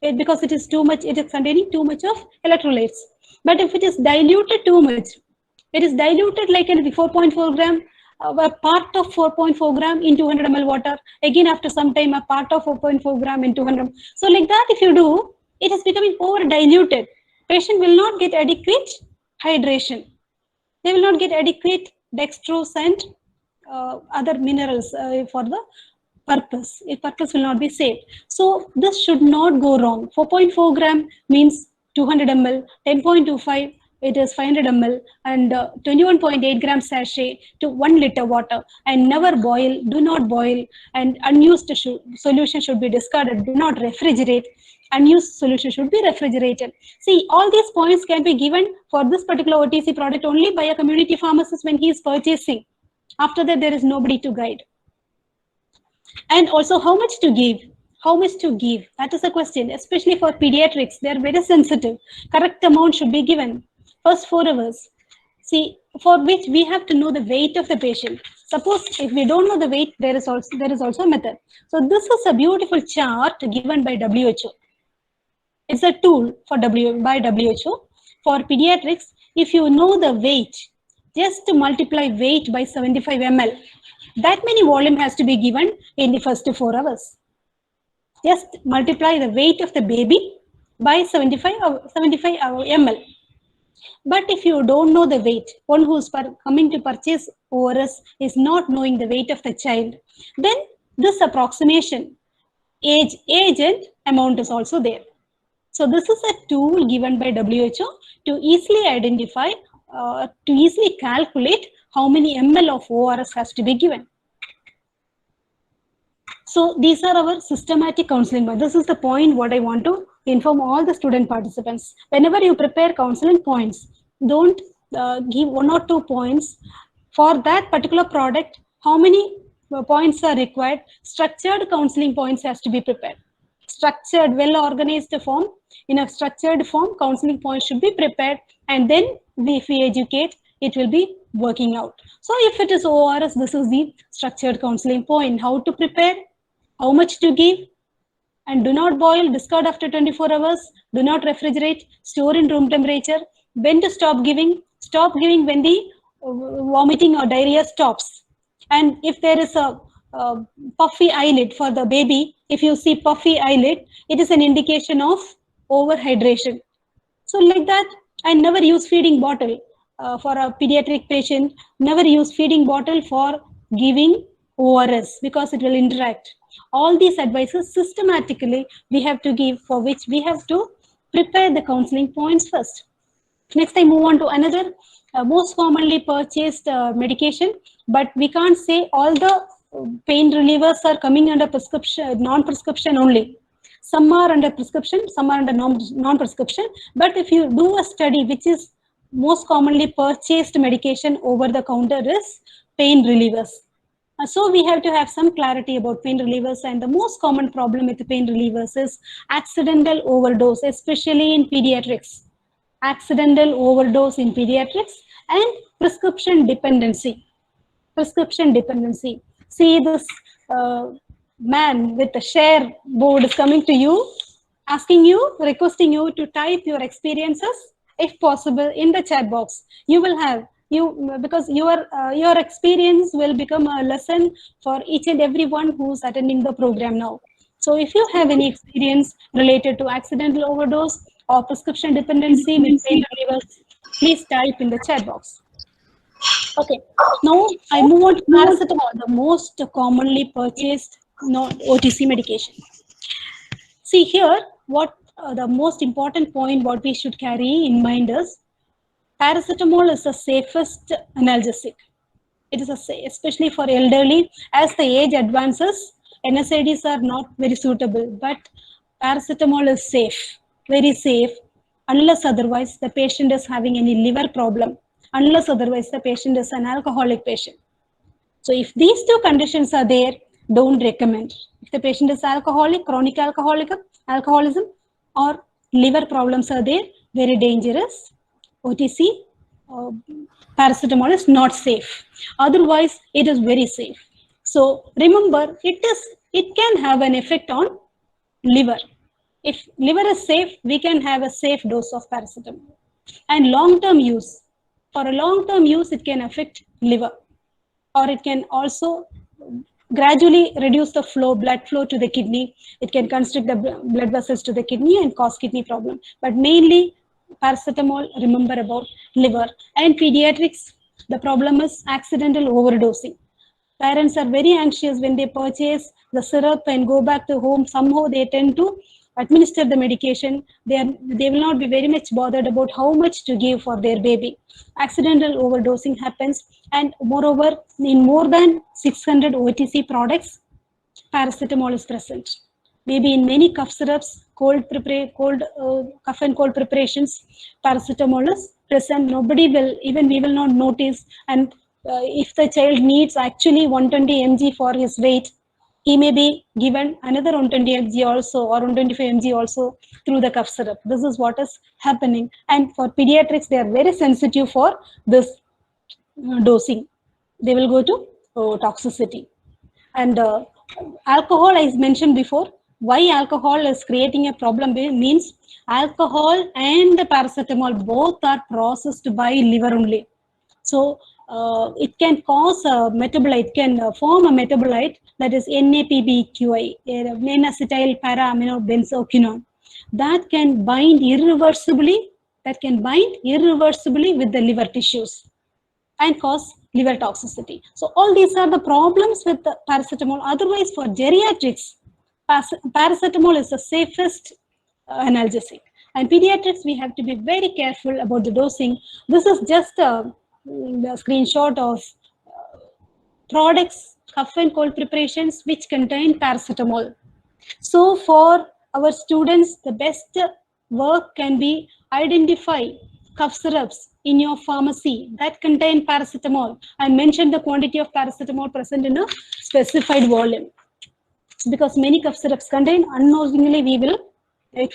Speaker 5: Because it is too much, it is containing too much of electrolytes. But if it is diluted too much, it is diluted like in the 4.4 gram, a part of 4.4 gram in 200 ml water. Again, after some time, a part of 4.4 gram in 200. So like that, if you do, it is becoming over diluted. Patient will not get adequate hydration. They will not get adequate dextrose and other minerals for the purpose. A purpose will not be saved. So this should not go wrong. 4.4 gram means 200 ml, 10.25 it is 500 ml, and 21.8 gram sachet to 1 liter water. And never boil, do not boil, and unused solution should be discarded. Do not refrigerate. Unused solution should be refrigerated. See, all these points can be given for this particular OTC product only by a community pharmacist when he is purchasing. After that, there is nobody to guide. And also, how much to give? How much to give? That is a question, especially for pediatrics. They are very sensitive. Correct amount should be given. First 4 hours. See, for which we have to know the weight of the patient. Suppose if we don't know the weight, there is also a method. So this is a beautiful chart given by WHO. It's a tool for by WHO. For pediatrics, if you know the weight, just to multiply weight by 75 ml, that many volume has to be given in the first 4 hours. Just multiply the weight of the baby by 75 ml. But if you don't know the weight, one who is coming to purchase ORS is not knowing the weight of the child, then this approximation, age and amount is also there. So this is a tool given by WHO to easily identify, to easily calculate how many ml of ORS has to be given. So these are our systematic counseling. But this is the point what I want to inform all the student participants. Whenever you prepare counseling points, don't give 1 or 2 points. For that particular product, how many points are required? Structured counseling points has to be prepared. Structured, well-organized form. In a structured form, counseling points should be prepared, and then if we educate, it will be working out. So if it is ORS, this is the structured counseling point. How to prepare, how much to give, and do not boil, discard after 24 hours, do not refrigerate, store in room temperature. When to stop giving when the vomiting or diarrhea stops. And if there is a puffy eyelid for the baby, if you see puffy eyelid, it is an indication of overhydration. So like that, and never use feeding bottle for a pediatric patient. Never use feeding bottle for giving ORS because it will interact. All these advices systematically we have to give, for which we have to prepare the counseling points first. Next, I move on to another most commonly purchased medication, but we can't say all the pain relievers are coming under prescription, non-prescription only. Some are under prescription, some are under non-prescription. But if you do a study, which is most commonly purchased medication over the counter is pain relievers. So we have to have some clarity about pain relievers, and the most common problem with the pain relievers is accidental overdose, especially in pediatrics. Accidental overdose in pediatrics and prescription dependency. Prescription dependency. See this man with the share board is coming to you, asking you, requesting you to type your experiences, if possible, in the chat box. You will have, because your experience will become a lesson for each and everyone who's attending the program now. So if you have any experience related to accidental overdose or prescription dependency with pain relievers, please type in the chat box. Okay, now I move on to paracetamol, the most commonly purchased OTC medication. See here, what the most important point what we should carry in mind is paracetamol is the safest analgesic. It is especially for elderly. As the age advances, NSAIDs are not very suitable, but paracetamol is safe, very safe, unless otherwise the patient is having any liver problem, unless otherwise the patient is an alcoholic patient. So if these two conditions are there, don't recommend. If the patient is alcoholic, chronic alcoholism, or liver problems are there, very dangerous. OTC, paracetamol is not safe. Otherwise, it is very safe. So remember, it can have an effect on liver. If liver is safe, we can have a safe dose of paracetamol. And long-term use, for a long-term use, it can affect liver, or it can also gradually reduce the blood flow to the kidney. It can constrict the blood vessels to the kidney and cause kidney problem. But mainly paracetamol, remember about liver. And pediatrics, the problem is accidental overdosing. Parents are very anxious when they purchase the syrup and go back to home. Somehow they tend to administer the medication. They will not be very much bothered about how much to give for their baby. Accidental overdosing happens, and moreover, in more than 600 OTC products, paracetamol is present. Maybe in many cough syrups, cough and cold preparations, paracetamol is present. Nobody will, even we will not notice. And if the child needs actually 120 mg for his weight, he may be given another 120 mg also, or 125 mg also through the cough syrup. This is what is happening. And for pediatrics, they are very sensitive for this dosing. They will go to toxicity. And alcohol, as mentioned before, why alcohol is creating a problem means alcohol and the paracetamol both are processed by liver only. So it can cause a metabolite, can form a metabolite, that is NAPBQI, N-acetyl para-aminobenzoquinone, that can bind irreversibly with the liver tissues and cause liver toxicity. So all these are the problems with the paracetamol. Otherwise, for geriatrics, paracetamol is the safest analgesic. And pediatrics, we have to be very careful about the dosing. This is just a screenshot of products, cough and cold preparations which contain paracetamol. So for our students, the best work can be identify cough syrups in your pharmacy that contain paracetamol and mention the quantity of paracetamol present in a specified volume. Because many cough syrups contain, unknowingly it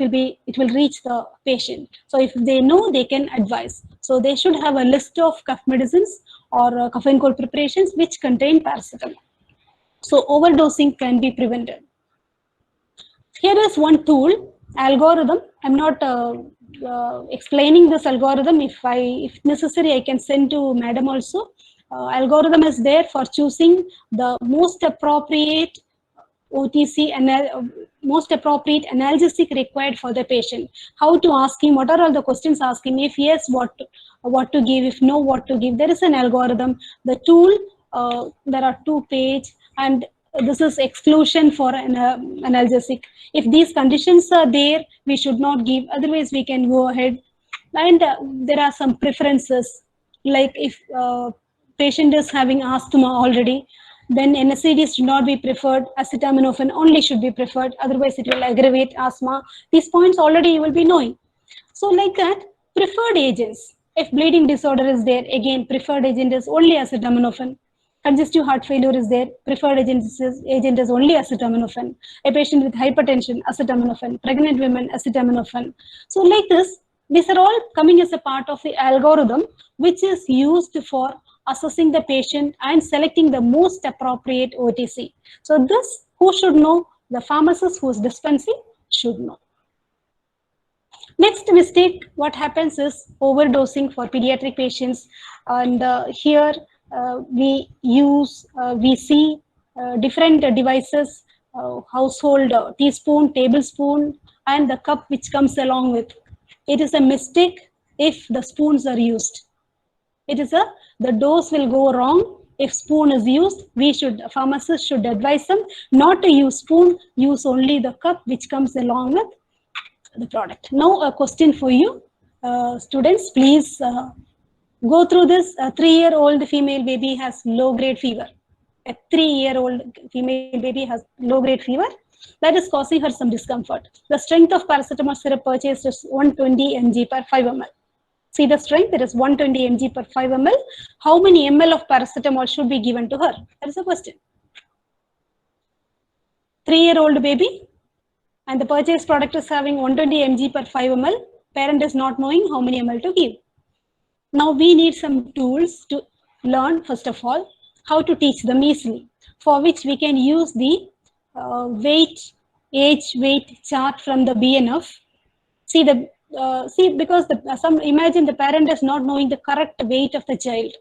Speaker 5: will reach the patient. So if they know, they can advise. So they should have a list of cough medicines or cough and cold preparations which contain paracetamol. So overdosing can be prevented. Here is one tool, algorithm. I'm not explaining this algorithm. If necessary, I can send to madam also. Algorithm is there for choosing the most appropriate OTC and most appropriate analgesic required for the patient. How to ask him, what are all the questions ask him, if yes, what to give, if no, what to give. There is an algorithm. The tool, there are 2 pages, and this is exclusion for an analgesic. If these conditions are there, we should not give, otherwise we can go ahead. And there are some preferences, like if patient is having asthma already, then NSAIDs should not be preferred, acetaminophen only should be preferred, otherwise it will aggravate asthma. These points already you will be knowing. So like that, preferred agents, if bleeding disorder is there, again preferred agent is only acetaminophen. Congestive heart failure is there, preferred agent is only acetaminophen. A patient with hypertension, acetaminophen. Pregnant women, acetaminophen. So like this, these are all coming as a part of the algorithm which is used for assessing the patient and selecting the most appropriate OTC. So this, who should know? The pharmacist who is dispensing should know. Next mistake, what happens is overdosing for pediatric patients. And here we see different devices, household teaspoon, tablespoon, and the cup which comes along with. It is a mistake if the spoons are used. The dose will go wrong if spoon is used. A pharmacist should advise them not to use spoon, use only the cup which comes along with the product. Now a question for you, students, please go through this. A 3-year-old female baby has low-grade fever. A 3-year-old female baby has low-grade fever. That is causing her some discomfort. The strength of paracetamol syrup purchased is 120 mg per 5 ml. See the strength, it is 120 mg per 5 ml. How many ml of paracetamol should be given to her? That is the question. 3-year-old baby, and the purchased product is having 120 mg per 5 ml. Parent is not knowing how many ml to give. Now we need some tools to learn, first of all, how to teach them easily, for which we can use the age weight chart from the BNF. Because imagine the parent is not knowing the correct weight of the child.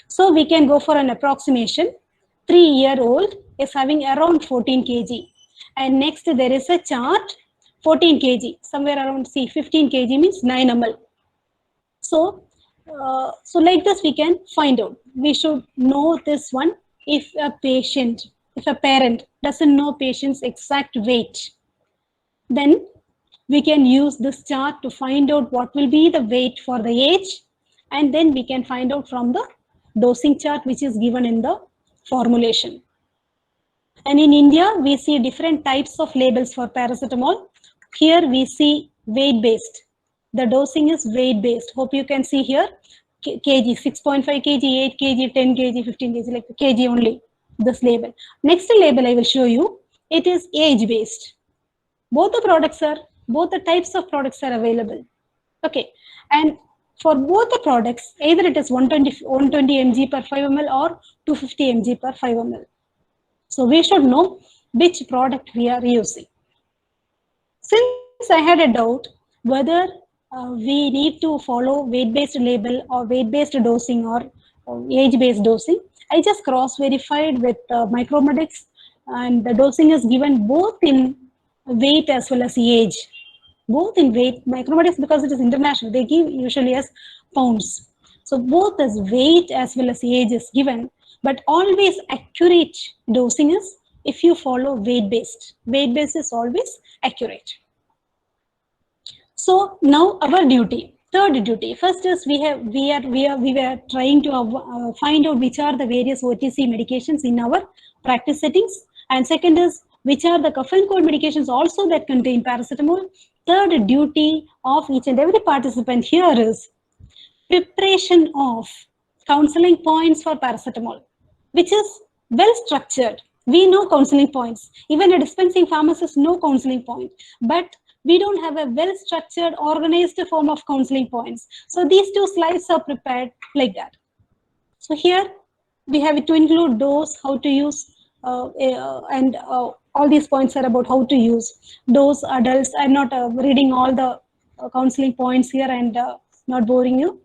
Speaker 5: So we can go for an approximation. 3-year-old is having around 14 kg. And next there is a chart, 14 kg, somewhere around 15 kg means 9 ml. So like this we can find out. We should know this one. If a parent doesn't know patient's exact weight, then we can use this chart to find out what will be the weight for the age, and then we can find out from the dosing chart which is given in the formulation. And in India, we see different types of labels for paracetamol. Here we see weight-based. The dosing is weight-based. Hope you can see here, kg, 6.5 kg, 8 kg, 10 kg, 15 kg, like kg only, this label. Next label I will show you, it is age-based. Both the types of products are available. Okay, and for both the products, either it is 120 mg per 5 ml or 250 mg per 5 ml. So we should know which product we are using. Since I had a doubt whether we need to follow weight-based label or weight-based dosing or age-based dosing, I just cross-verified with Micromedics, and the dosing is given both in weight as well as age. Both in weight, Micromedics, because it is international, they give usually as pounds. So both as weight as well as age is given, but always accurate dosing is if you follow weight-based. Weight-based is always accurate. So now our duty, third duty. First is we were trying to find out which are the various OTC medications in our practice settings, and second is which are the cough and cold medications also that contain paracetamol. Third duty of each and every participant here is preparation of counseling points for paracetamol, which is well structured. We know counseling points. Even a dispensing pharmacist know counseling point, but we don't have a well structured, organized form of counseling points. So these two slides are prepared like that. So here we have to include dose, how to use, and all these points are about how to use dose, adults. I'm not reading all the counseling points here and not boring you.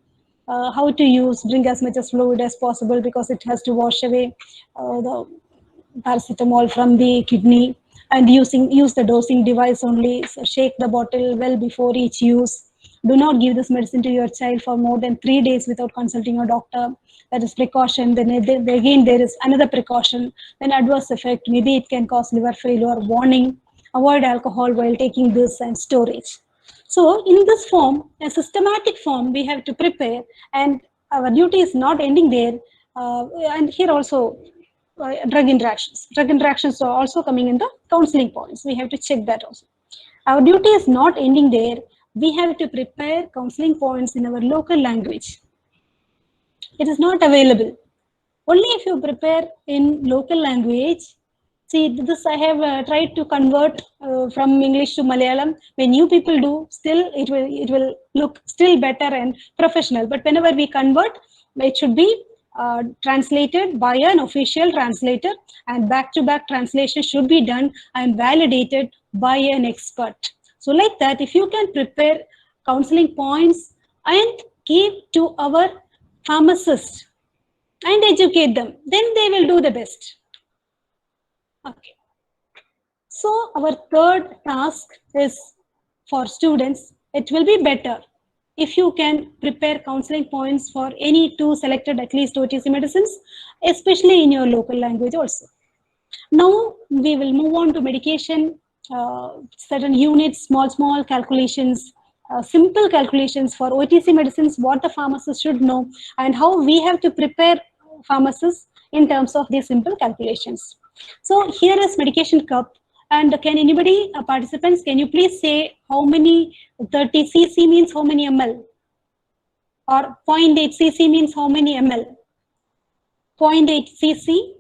Speaker 5: How to use, drink as much as fluid as possible because it has to wash away the paracetamol from the kidney, and use the dosing device only. So shake the bottle well before each use. Do not give this medicine to your child for more than 3 days without consulting a doctor. That is precaution. Then again there is another precaution. Then adverse effect, maybe it can cause liver failure. Warning, avoid alcohol while taking this, and storage. So in this form, a systematic form, we have to prepare, and our duty is not ending there. And here also drug interactions. Drug interactions are also coming in the counseling points. We have to check that also. Our duty is not ending there. We have to prepare counseling points in our local language. It is not available. Only if you prepare in local language. See, this I have tried to convert from English to Malayalam. When you people do, still it will look still better and professional. But whenever we convert, it should be translated by an official translator, and back-to-back translation should be done and validated by an expert. So like that, if you can prepare counseling points and give to our pharmacists and educate them, then they will do the best. Okay. So our third task is for students. It will be better if you can prepare counseling points for any 2 selected at least OTC medicines, especially in your local language also. Now we will move on to medication, certain units, small calculations, simple calculations for OTC medicines, what the pharmacist should know, and how we have to prepare pharmacists in terms of these simple calculations. So here is medication cup. And can anybody, participants, can you please say how many 30 cc means how many ml? Or 0.8 cc means how many ml? 0.8 cc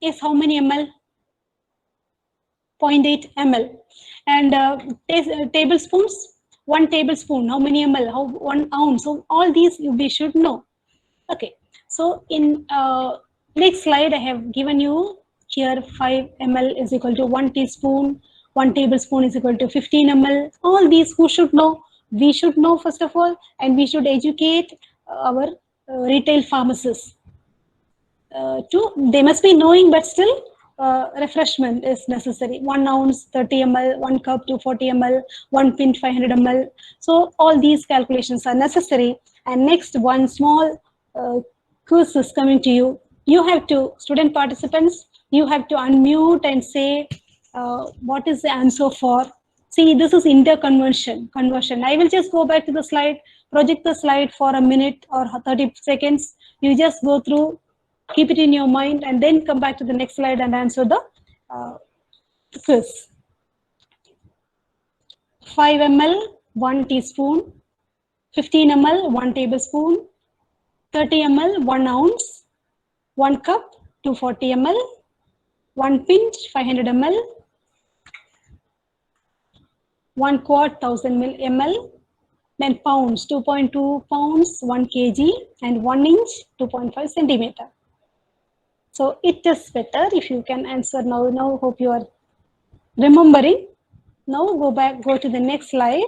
Speaker 5: is how many ml? 0.8 ml. And tablespoons, 1 tablespoon, how many ml? How 1 ounce? So all these we should know. Okay. So in next slide, I have given you here 5 ml is equal to 1 teaspoon, 1 tablespoon is equal to 15 ml. All these who should know? We should know first of all, and we should educate our retail pharmacists. They must be knowing, but still refreshment is necessary. 1 ounce, 30 ml, 1 cup, 240 ml, 1 pint, 500 ml. So all these calculations are necessary. And next, one small quiz is coming to you. You have to, student participants, you have to unmute and say what is the answer for. See, this is interconversion. I will just go back to the slide, project the slide for a minute or 30 seconds. You just go through, keep it in your mind, and then come back to the next slide and answer the quiz. 5 ml, 1 teaspoon, 15 ml, 1 tablespoon, 30 ml, 1 ounce, 1 cup, 240 ml, 1 pint, 500 ml, 1 quart, 1000 ml, then pounds, 2.2 pounds, 1 kg, and 1 inch, 2.5 centimeter. So it is better if you can answer now. Now hope you are remembering. Now go to the next slide.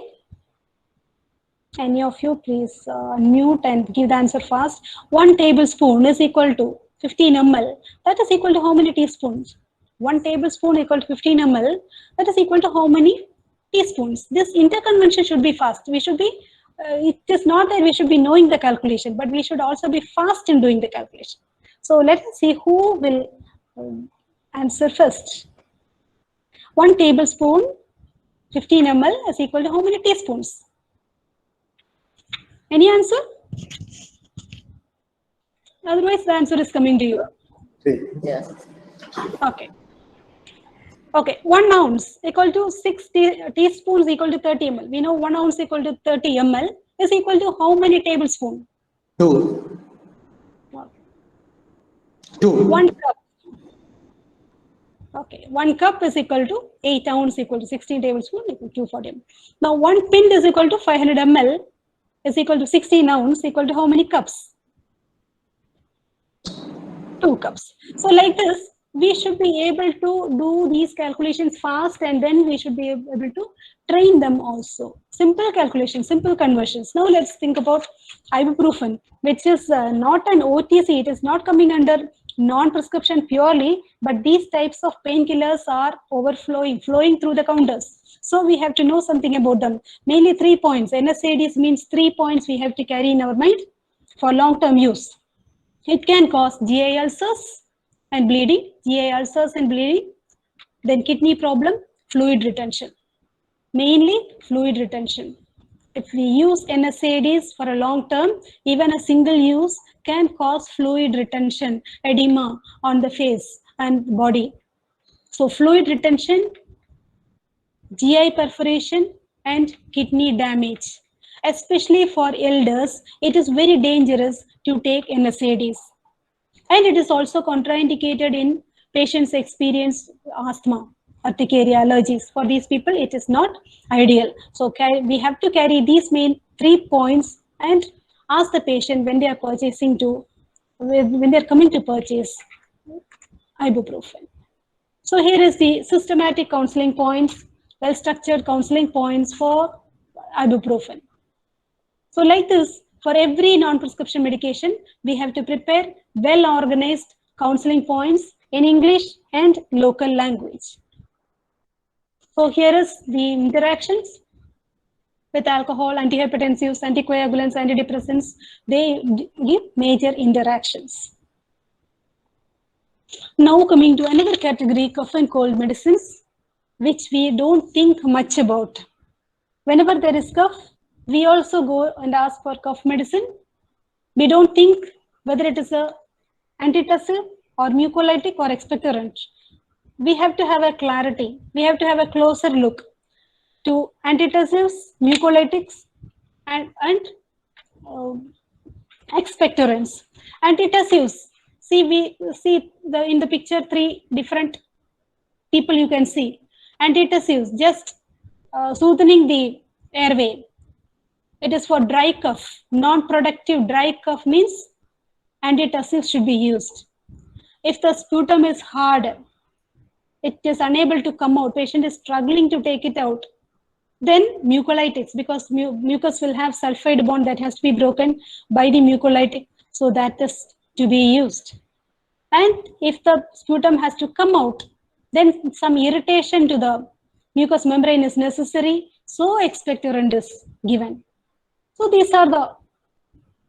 Speaker 5: Any of you please mute and give the answer fast. 1 tablespoon is equal to 15 ml. That is equal to how many teaspoons? 1 tablespoon equal to 15 ml. That is equal to how many teaspoons? This interconvention should be fast. We should be it is not that we should be knowing the calculation, but we should also be fast in doing the calculation. So let us see who will answer first. 1 tablespoon, 15 ml is equal to how many teaspoons? Any answer? Otherwise, the answer is coming to you.
Speaker 2: Yeah.
Speaker 5: Okay. Okay, 1 ounce equal to 6 teaspoons equal to 30 ml. We know 1 ounce equal to 30 ml is equal to how many tablespoons?
Speaker 3: 2. 2.
Speaker 5: 1 cup. Okay, 1 cup is equal to 8 ounce equal to 16 tablespoons equal to 240 ml. Now 1 pint is equal to 500 ml is equal to 16 ounce equal to how many cups? 2 cups. So like this, we should be able to do these calculations fast, and then we should be able to train them also. Simple calculations, simple conversions. Now let's think about ibuprofen, which is not an OTC. It is not coming under non-prescription purely, but these types of painkillers are flowing through the counters. So we have to know something about them. Mainly 3 points. NSAIDs means 3 points we have to carry in our mind for long-term use. It can cause GI ulcers and bleeding, GI ulcers and bleeding, then kidney problem, fluid retention. Mainly fluid retention. If we use NSAIDs for a long term, even a single use can cause fluid retention, edema on the face and body. So fluid retention, GI perforation and kidney damage. Especially for elders, it is very dangerous to take NSAIDs. And it is also contraindicated in patients experience asthma, urticaria, allergies. For these people, it is not ideal. So we have to carry these main 3 points and ask the patient when they are purchasing when they are coming to purchase ibuprofen. So here is the systematic counseling points, well-structured counseling points for ibuprofen. So like this, for every non-prescription medication, we have to prepare well-organized counseling points in English and local language. So here is the interactions with alcohol, antihypertensives, anticoagulants, antidepressants. They give major interactions. Now coming to another category, cough and cold medicines, which we don't think much about. Whenever there is cough, we also go and ask for cough medicine. We don't think whether it is a antitussive or mucolytic or expectorant. We have to have a clarity. We have to have a closer look to antitussives, mucolytics, and expectorants. Antitussives. See, we see in the picture 3 different people you can see. Antitussives, just soothing the airway. It is for dry cough. Non-productive dry cough means antitussives should be used. If the sputum is hard, it is unable to come out, patient is struggling to take it out, then mucolytics, because mucus will have sulfide bond that has to be broken by the mucolytic, so that is to be used. And if the sputum has to come out, then some irritation to the mucous membrane is necessary, so expectorant is given. So these are the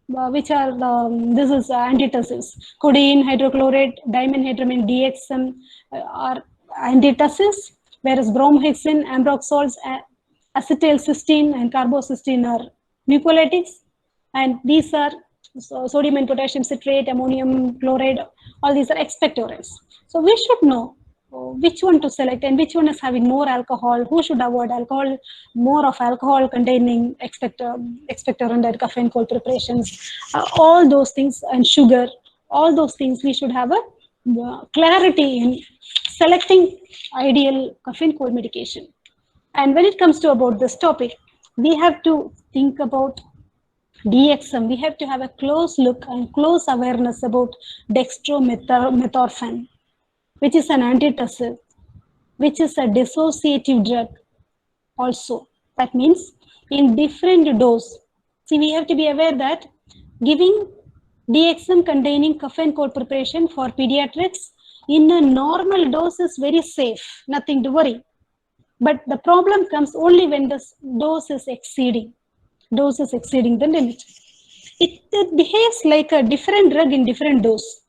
Speaker 5: this is antitussives. Codeine, hydrochloride, dimenhydramine, DXM are antitussives, whereas bromhexin, ambroxols, acetylcysteine and carbocysteine are mucolytics, and these are sodium and potassium citrate, ammonium chloride, all these are expectorants. So we should know which one to select and which one is having more alcohol, who should avoid alcohol, more of alcohol containing expectorant and cough and cold preparations, all those things, and sugar, all those things we should have a clarity in selecting ideal cough and cold medication. And when it comes to about this topic, we have to think about DXM. We have to have a close look and close awareness about dextromethorphan, which is an antitussive, which is a dissociative drug also. That means in different dose. See, we have to be aware that giving DXM containing cough and cold preparation for pediatrics in a normal dose is very safe, nothing to worry. But the problem comes only when the dose is exceeding. doses exceeding the limit. It behaves like a different drug in different dose.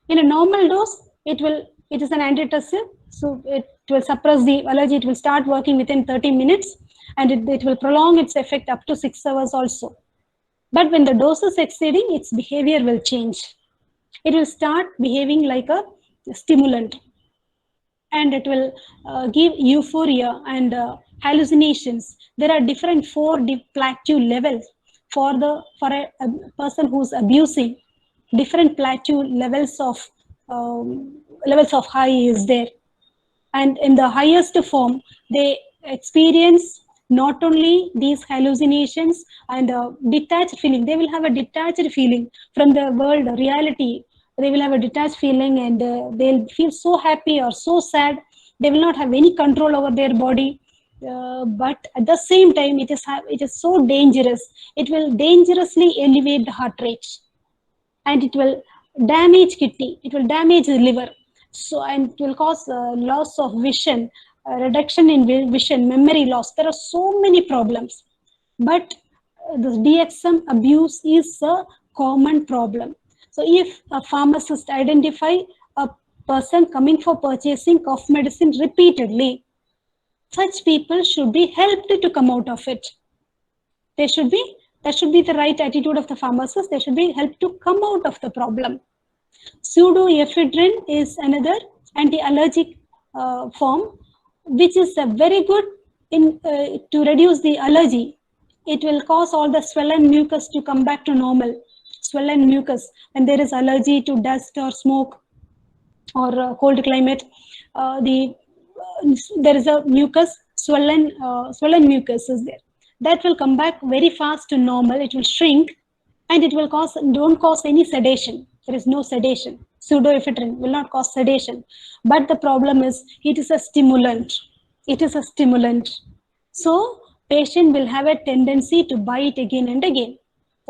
Speaker 5: In a normal dose, it is an antitussive, so it will suppress the allergy. It will start working within 30 minutes, and it will prolong its effect up to 6 hours also. But when the dose is exceeding, its behavior will change. It will start behaving like a stimulant, and it will give euphoria and hallucinations. There are different 4 plateau levels for a person who's abusing. Different plateau levels of high is there, and in the highest form, they experience not only these hallucinations and detached feeling. They will have a detached feeling from the world reality. They will have a detached feeling, and they'll feel so happy or so sad. They will not have any control over their body. But at the same time, it is so dangerous. It will dangerously elevate the heart rate, and it will damage kidney. It will damage the liver. So, and it will cause loss of vision, reduction in vision, memory loss. There are so many problems. But the DXM abuse is a common problem. So if a pharmacist identify a person coming for purchasing cough medicine repeatedly, such people should be helped to come out of it. That should be the right attitude of the pharmacist. They should be helped to come out of the problem. Pseudoephedrine is another anti-allergic form, which is very good to reduce the allergy. It will cause all the swollen mucus to come back to normal. Swollen mucus, when there is allergy to dust or smoke or cold climate, there is a mucus, swollen mucus is there. That will come back very fast to normal. It will shrink, and it will don't cause any sedation. There is no sedation. Pseudoephedrine will not cause sedation. But the problem is, it is a stimulant. It is a stimulant. So patient will have a tendency to buy it again and again.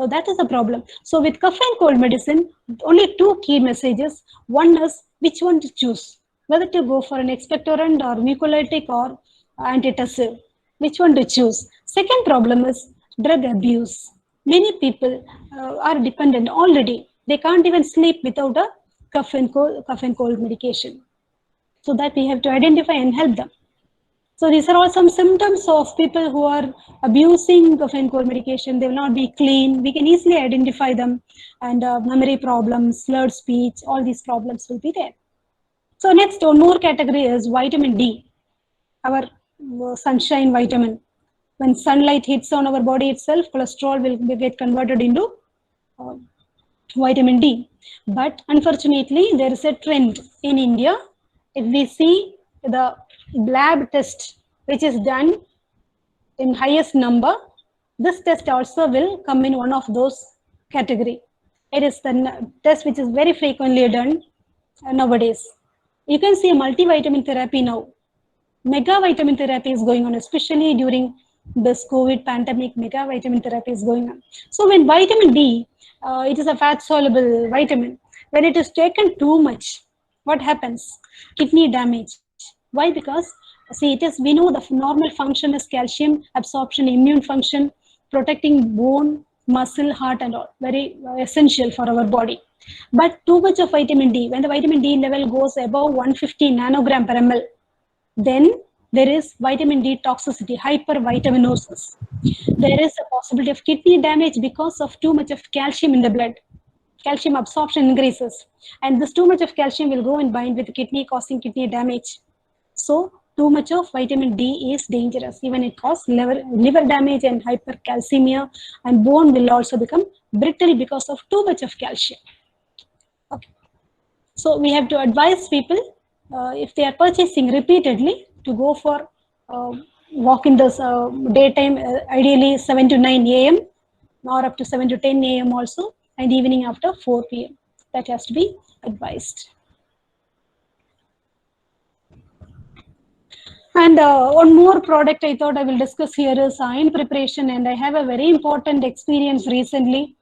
Speaker 5: So that is the problem. So with cough and cold medicine, only 2 key messages. One is which one to choose, whether to go for an expectorant or mucolytic or antitussive, which one to choose. Second problem is drug abuse. Many people are dependent already. They can't even sleep without a cough and cold medication. So that we have to identify and help them. So these are all some symptoms of people who are abusing cough and cold medication. They will not be clean. We can easily identify them, and memory problems, slurred speech, all these problems will be there. So next, one more category is vitamin D, our sunshine vitamin. When sunlight hits on our body itself, cholesterol will get converted into vitamin D. But unfortunately, there is a trend in India. If we see the lab test which is done in highest number, this test also will come in one of those category. It is the test which is very frequently done nowadays. You can see a multivitamin therapy now. Mega vitamin therapy is going on, especially during this COVID pandemic. Mega vitamin therapy is going on. So when vitamin D, it is a fat soluble vitamin. When it is taken too much, what happens? Kidney damage. Why? Because see, we know the normal function is calcium absorption, immune function, protecting bone, muscle, heart, and all, very essential for our body. But too much of vitamin D, when the vitamin D level goes above 150 nanogram per ml, then there is vitamin D toxicity, hypervitaminosis. There is a possibility of kidney damage because of too much of calcium in the blood. Calcium absorption increases, and this too much of calcium will go and bind with the kidney, causing kidney damage. So too much of vitamin D is dangerous. Even it causes liver damage and hypercalcemia, and bone will also become brittle because of too much of calcium. Okay. So we have to advise people, if they are purchasing repeatedly, to go for walk in the daytime, ideally 7 to 9 a.m. or up to 7 to 10 a.m. also, and evening after 4 p.m. That has to be advised. And one more product I thought I will discuss here is iron preparation, and I have a very important experience recently.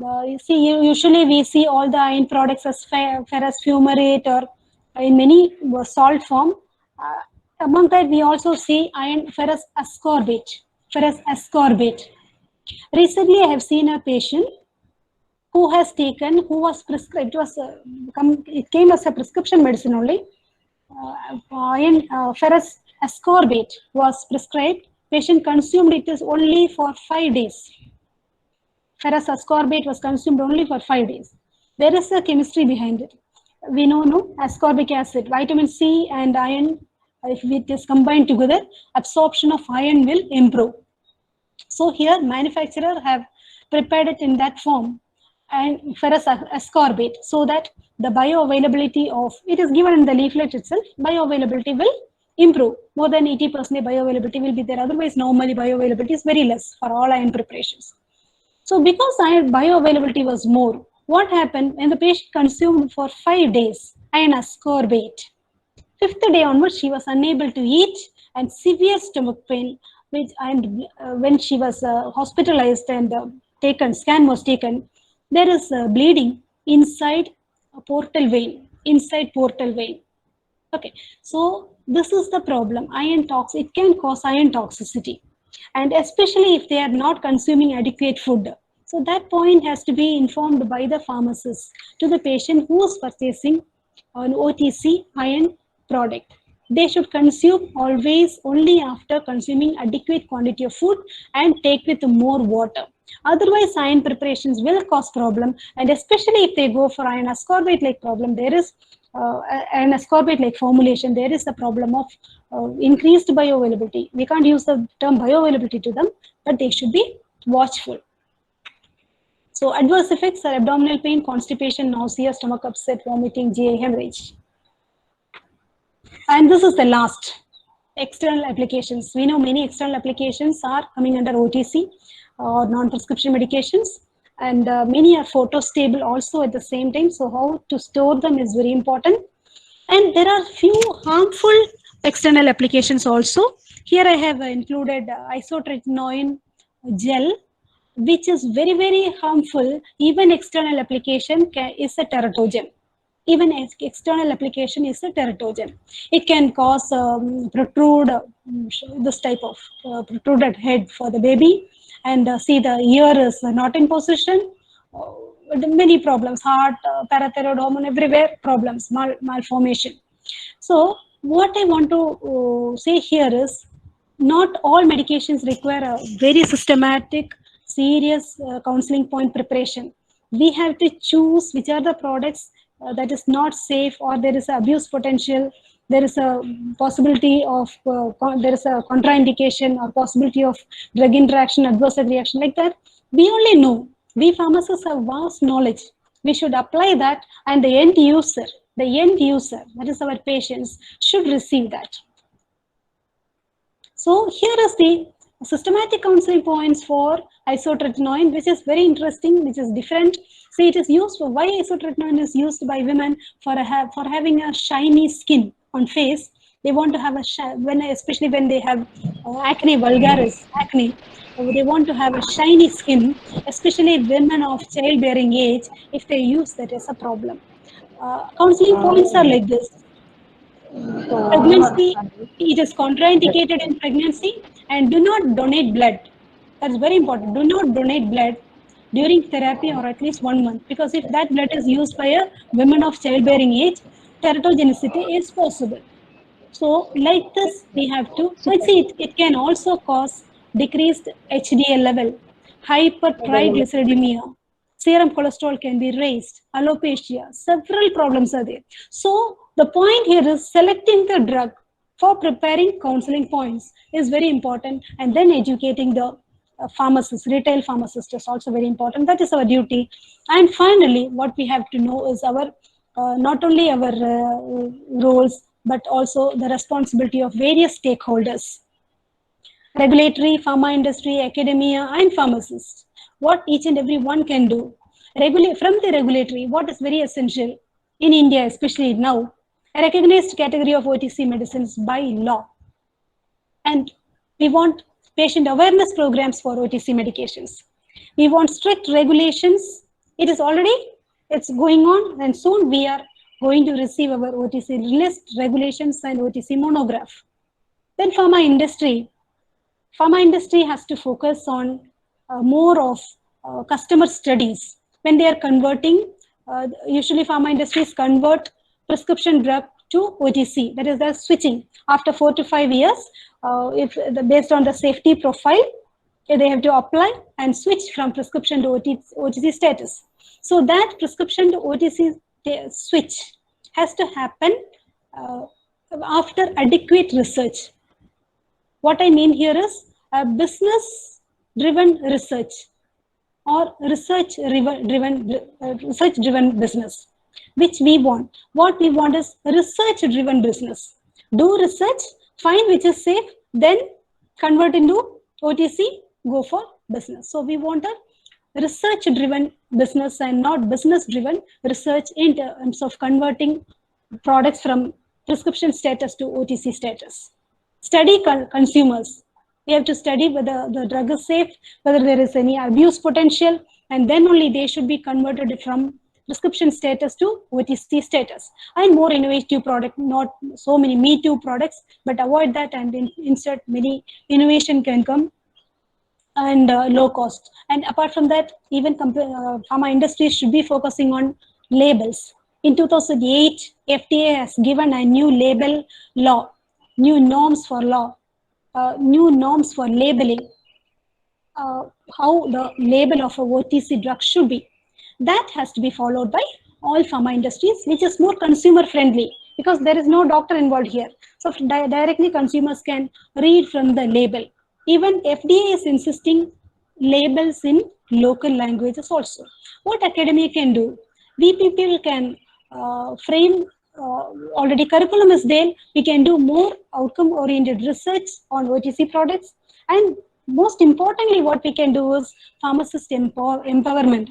Speaker 5: You see, usually we see all the iron products as ferrous fumarate or in many salt form. Among that, we also see ferrous ascorbate. Ferrous ascorbate. Recently, I have seen a patient who was prescribed, it came as a prescription medicine only. Ferrous ascorbate was prescribed. Patient consumed it is only for 5 days. Ferrous ascorbate was consumed only for 5 days. There is a chemistry behind it. We know, no, ascorbic acid, vitamin C and iron, if it is combined together, absorption of iron will improve. So here manufacturer have prepared it in that form and ferrous ascorbate so that the bioavailability of, it is given in the leaflet itself, bioavailability will improve. More than 80% bioavailability will be there. Otherwise, normally bioavailability is very less for all iron preparations. So because iron bioavailability was more, what happened when the patient consumed for 5 days iron ascorbate? 5th day onwards, she was unable to eat and severe stomach pain. When she was hospitalized and scan was taken, there is bleeding inside a portal vein, Okay, so this is the problem. It can cause iron toxicity, and especially if they are not consuming adequate food. So that point has to be informed by the pharmacist to the patient who is purchasing an OTC iron product. They should consume always only after consuming adequate quantity of food and take with more water. Otherwise, iron preparations will cause problem, and especially if they go for iron ascorbate like problem, there is an ascorbate like formulation, there is a problem of increased bioavailability. We can't use the term bioavailability to them, but they should be watchful. So adverse effects are abdominal pain, constipation, nausea, stomach upset, vomiting, GI hemorrhage. And this is the last, external applications. We know many external applications are coming under OTC or non-prescription medications, and many are photostable also at the same time. So how to store them is very important. And there are few harmful external applications also. Here I have included isotretinoin gel, which is very, very harmful. Even external application is a teratogen. Even external application is a teratogen. It can cause this type of protruded head for the baby, and see the ear is not in position. Many problems, heart, parathyroid hormone, everywhere problems, malformation. So what I want to say here is, not all medications require a very systematic, serious counseling point preparation. We have to choose which are the products that is not safe, or there is abuse potential, there is a possibility of, there is a contraindication or possibility of drug interaction, adverse reaction like that. We only know, we pharmacists have vast knowledge. We should apply that, and the end user, that is our patients, should receive that. So here is the systematic counseling points for isotretinoin, which is very interesting, which is different. See, it is used for, why isotretinoin is used by women for having a shiny skin on face. They want to have especially when they have acne vulgaris, acne, they want to have a shiny skin, especially women of childbearing age. If they use that as a problem, counseling points are like this. Pregnancy, it is contraindicated in pregnancy, and do not donate blood. That's very important. Do not donate blood during therapy, or at least 1 month, because if that blood is used by a woman of childbearing age, teratogenicity is possible. So like this, we have to, but see, it can also cause decreased HDL level, hypertriglyceridemia, serum cholesterol can be raised, alopecia, several problems are there. So the point here is selecting the drug for preparing counseling points is very important, and then educating the pharmacists, retail pharmacist is also very important. That is our duty. And finally, what we have to know is our not only our roles, but also the responsibility of various stakeholders: regulatory, pharma industry, academia, and pharmacists. What each and every one can do. From the regulatory, what is very essential in India, especially now, a recognized category of OTC medicines by law. And we want patient awareness programs for OTC medications. We want strict regulations. It's going on, and soon we are going to receive our OTC list, regulations, and OTC monograph. Then pharma industry has to focus on more of customer studies when they are converting. Usually pharma industries convert prescription drug to OTC, that is, they're switching after 4 to 5 years. Based on the safety profile, they have to apply and switch from prescription to OTC status. So that prescription to OTC switch has to happen after adequate research. What I mean here is a business-driven research or research-driven business, which we want. What we want is research-driven business. Do research, find which is safe, then convert into OTC, go for business. So we want a research-driven business and not business-driven research in terms of converting products from prescription status to OTC status. Study consumers. We have to study whether the drug is safe, whether there is any abuse potential, and then only they should be converted from prescription status to OTC status. And more innovative product, not so many Me Too products, but avoid that and insert many innovation can come and low cost. And apart from that, even pharma industries should be focusing on labels. In 2008, FDA has given a new label law, new norms for law, new norms for labeling, how the label of a OTC drug should be. That has to be followed by all pharma industries, which is more consumer friendly because there is no doctor involved here. So directly consumers can read from the label. Even FDA is insisting labels in local languages also. What academia can do? We people can frame, already curriculum is there, we can do more outcome-oriented research on OTC products. And most importantly, what we can do is pharmacist empowerment.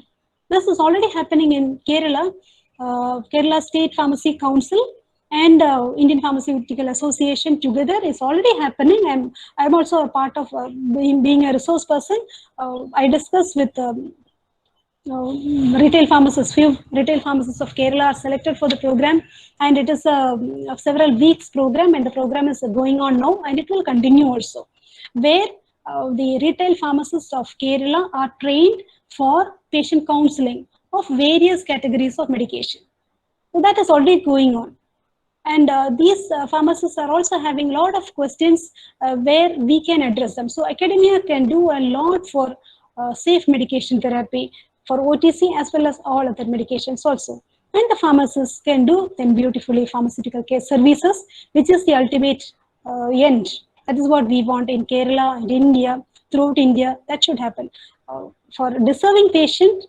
Speaker 5: This is already happening in Kerala. Kerala State Pharmacy Council and Indian Pharmaceutical Association together is already happening. And I'm also a part of being a resource person. I discussed with retail pharmacists. Few retail pharmacists of Kerala are selected for the program, and it is a several weeks program, and the program is going on now, and it will continue also, where the retail pharmacists of Kerala are trained for patient counseling of various categories of medication. So that is already going on. And these pharmacists are also having a lot of questions where we can address them. So academia can do a lot for safe medication therapy for OTC as well as all other medications also. And the pharmacists can do them beautifully, pharmaceutical care services, which is the ultimate end. That is what we want in Kerala and India, throughout India. That should happen. For deserving patient,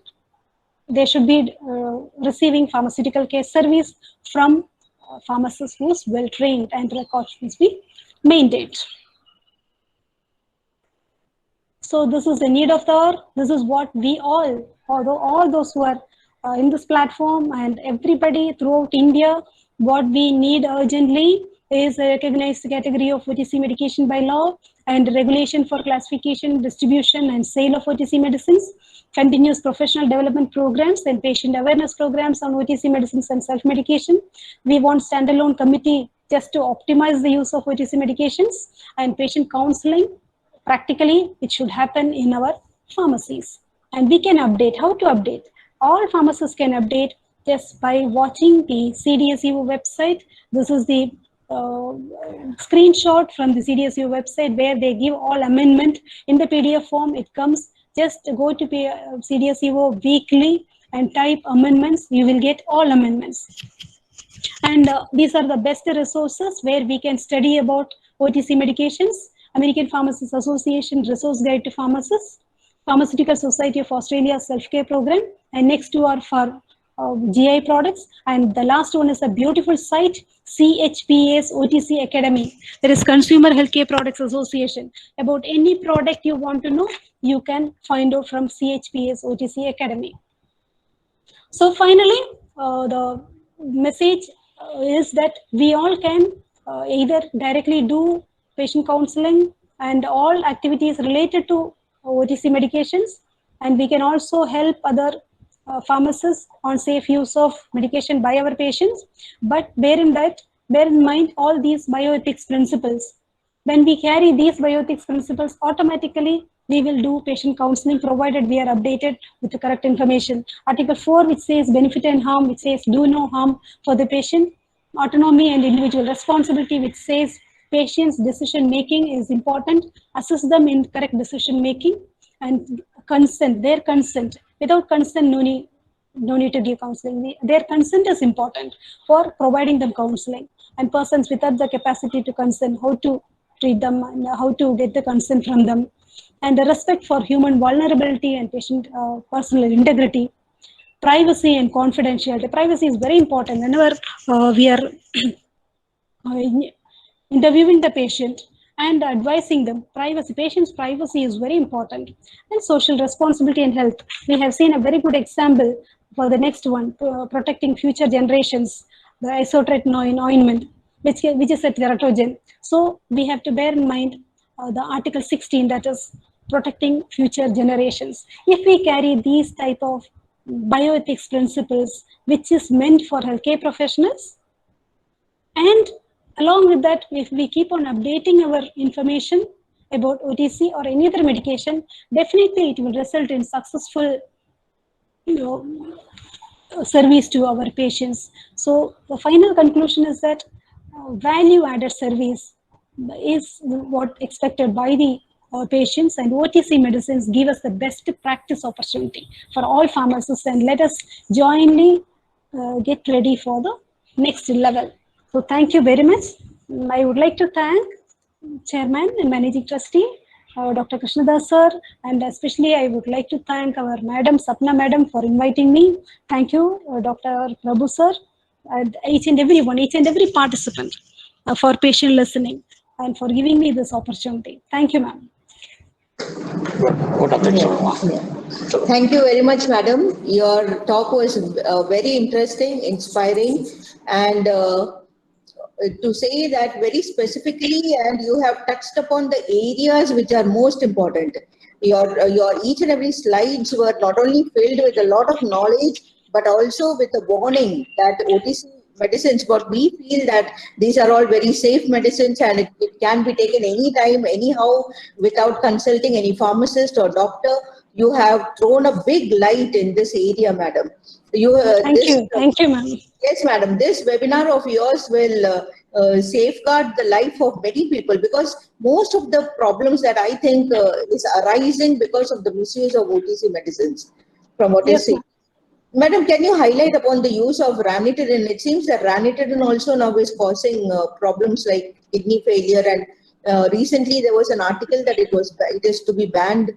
Speaker 5: they should be receiving pharmaceutical care service from pharmacists who is well trained, and records must be maintained. So this is the need of the hour. This is what we all, although all those who are in this platform and everybody throughout India, what we need urgently is a recognized category of OTC medication by law and regulation for classification, distribution, and sale of OTC medicines, continuous professional development programs and patient awareness programs on OTC medicines and self-medication. We want standalone committee just to optimize the use of OTC medications, and patient counseling. Practically, it should happen in our pharmacies. And we can update. How to update? All pharmacists can update just by watching the CDSU website. This is the screenshot from the CDSU website where they give all amendment in the PDF form. It comes, just go to CDSU weekly and type amendments. You will get all amendments. And these are the best resources where we can study about OTC medications. American Pharmacists Association Resource Guide to Pharmacists, Pharmaceutical Society of Australia Self-Care Program, and next two are for GI products. And the last one is a beautiful site, CHPA's OTC Academy. There is Consumer Healthcare Products Association. About any product you want to know, you can find out from CHPA's OTC Academy. So finally, the message is that we all can either directly do patient counseling and all activities related to OTC medications, and we can also help other pharmacists on safe use of medication by our patients. But bear in mind all these bioethics principles. When we carry these bioethics principles, automatically we will do patient counseling provided we are updated with the correct information. Article 4, which says benefit and harm, which says do no harm for the patient. Autonomy and individual responsibility, which says patient's decision making is important. Assist them in correct decision making. And consent, their consent. Without consent, no need to give counseling. Their consent is important for providing them counseling. And persons without the capacity to consent, how to treat them and how to get the consent from them. And the respect for human vulnerability and patient personal integrity. Privacy and confidentiality. Privacy is very important. Whenever we are interviewing the patient and advising them, patient's privacy is very important. And social responsibility and health. We have seen a very good example for the next one, protecting future generations, the isotretinoin ointment, which is a teratogen. So we have to bear in mind the Article 16, that is protecting future generations. If we carry these type of bioethics principles, which is meant for healthcare professionals, and along with that, if we keep on updating our information about OTC or any other medication, definitely it will result in successful service to our patients. So the final conclusion is that value-added service is what expected by the patients, and OTC medicines give us the best practice opportunity for all pharmacists, and let us jointly get ready for the next level. So thank you very much. I would like to thank Chairman and Managing Trustee, Dr. Krishnadas sir, and especially I would like to thank our Madam, Sapna Madam, for inviting me. Thank you, Dr. Prabhu sir, and each and every participant for patient listening and for giving me this opportunity. Thank you, ma'am.
Speaker 2: Thank you very much, madam. Your talk was very interesting, inspiring, and to say that very specifically, and you have touched upon the areas which are most important. Your each and every slides were not only filled with a lot of knowledge, but also with a warning that OTC medicines, but we feel that these are all very safe medicines and it can be taken anytime, anyhow, without consulting any pharmacist or doctor. You have thrown a big light in this area, madam.
Speaker 5: Thank you, ma'am.
Speaker 2: Yes, madam. This webinar of yours will safeguard the life of many people, because most of the problems that I think is arising because of the misuse of OTC medicines, from what is seen. Madam, can you highlight upon the use of ranitidine? It seems that ranitidine also now is causing problems like kidney failure, and recently there was an article that it is to be banned.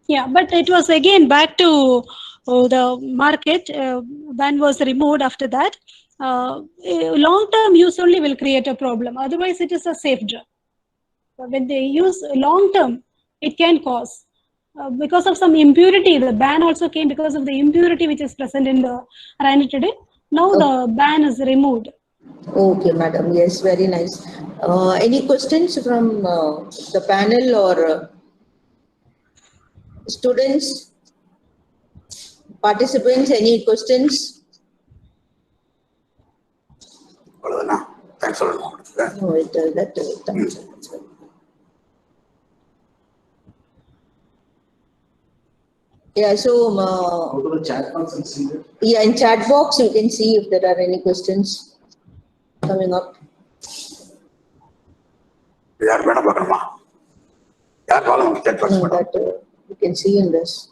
Speaker 5: Yeah, but it was again back to the market. Ban was removed after that. Long-term use only will create a problem. Otherwise, it is a safe drug. But when they use long-term, it can cause. Because of some impurity, the ban also came because of the impurity which is present in the ranitidine. Now the ban is removed.
Speaker 2: Okay, madam. Yes, very nice. Any questions from the panel or students, participants? Any questions?
Speaker 3: Thanks a lot.
Speaker 2: No, yeah, so
Speaker 3: Go to the chat box and see that.
Speaker 2: yeah, in chat box you can see if there are any questions coming up. That you can see in this.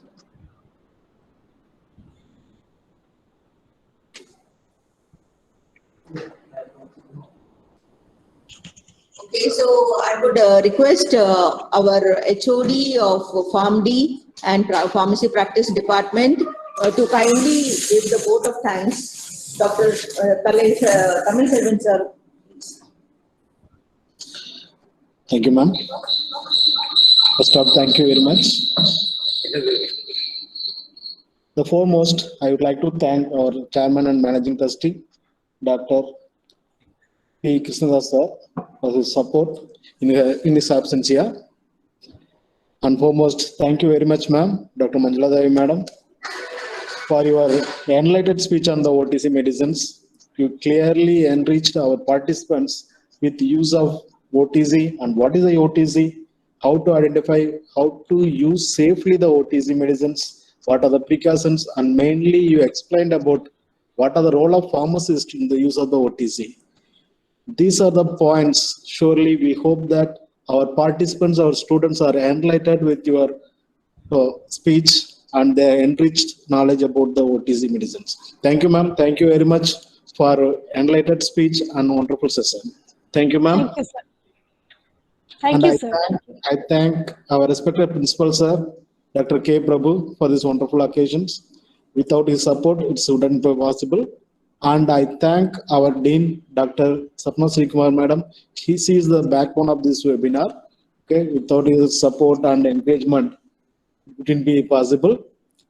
Speaker 2: Okay, so I would request our HOD of PharmD and Pharmacy Practice Department to kindly give the vote of thanks. Dr. Tamil Selvan sir.
Speaker 4: Thank you, ma'am. First off, thank you very much. The foremost, I would like to thank our Chairman and Managing Trustee, Dr. P. Krishnadas sir, for his support in his absence here. And foremost, thank you very much, ma'am, Dr. Manjula Devi, madam, for your enlightened speech on the OTC medicines. You clearly enriched our participants with the use of OTC and what is the OTC
Speaker 7: how to identify, how to use safely the OTC medicines, what are the precautions, and mainly you explained about what are the role of pharmacists in the use of the OTC. These are the points. Surely we hope that our participants, our students are enlightened with your speech and their enriched knowledge about the OTC medicines. Thank you, ma'am. Thank you very much for enlightened speech and wonderful session. Thank you, ma'am.
Speaker 5: Thank you, sir. Thank
Speaker 7: And
Speaker 5: you, sir.
Speaker 7: I thank our respected principal, sir, Dr. K. Prabhu, for this wonderful occasions. Without his support, it wouldn't be possible. And I thank our Dean, Dr. Sapna Srikumar, madam. She is the backbone of this webinar. Okay, without his support and encouragement, it wouldn't be possible.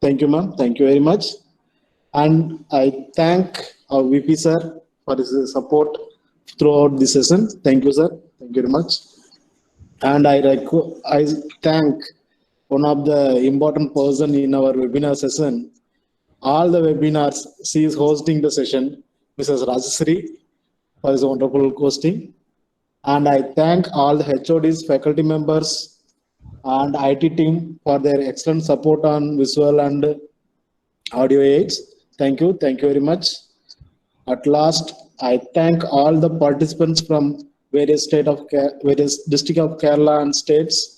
Speaker 7: Thank you, ma'am. Thank you very much. And I thank our VP, sir, for his support throughout the session. Thank you, sir. Thank you very much. And I thank one of the important person in our webinar session. All the webinars, she is hosting the session, Mrs. Rajasri, for his wonderful hosting. And I thank all the HODs, faculty members, and IT team for their excellent support on visual and audio aids. Thank you. Thank you very much. At last, I thank all the participants from various district of Kerala and states.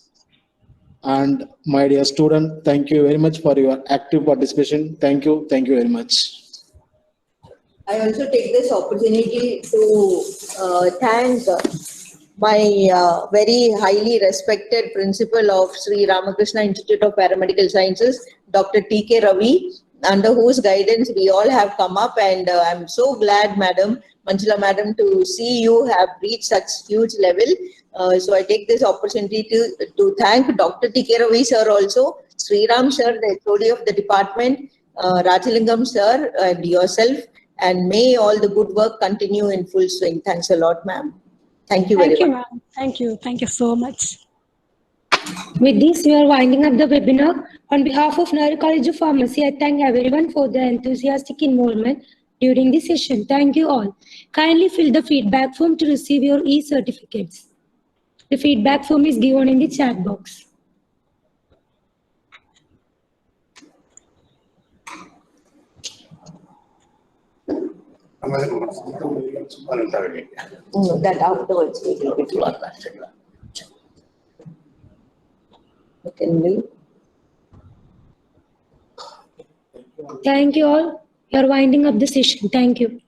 Speaker 7: And my dear student, thank you very much for your active participation. Thank you. Thank you very much.
Speaker 2: I also take this opportunity to thank my very highly respected principal of Sri Ramakrishna Institute of Paramedical Sciences, Dr. T.K. Ravi, under whose guidance we all have come up. And I'm so glad, Madam Manjula, Madam, to see you have reached such huge level. So I take this opportunity to thank Dr. T.K. Ravi, sir, also, Sriram, sir, the HOD of the department, Rajalingam, sir, and yourself. And may all the good work continue in full swing. Thanks a lot, ma'am. Thank you very much.
Speaker 5: Thank you, ma'am. Thank you. Thank you so much.
Speaker 1: With this, we are winding up the webinar. On behalf of Nehru College of Pharmacy, I thank everyone for their enthusiastic involvement during this session. Thank you all. Kindly fill the feedback form to receive your e-certificates. The feedback form is given in the chat box.
Speaker 2: That afterwards we will be doing. Can we?
Speaker 1: Thank you all. You are winding up the session. Thank you.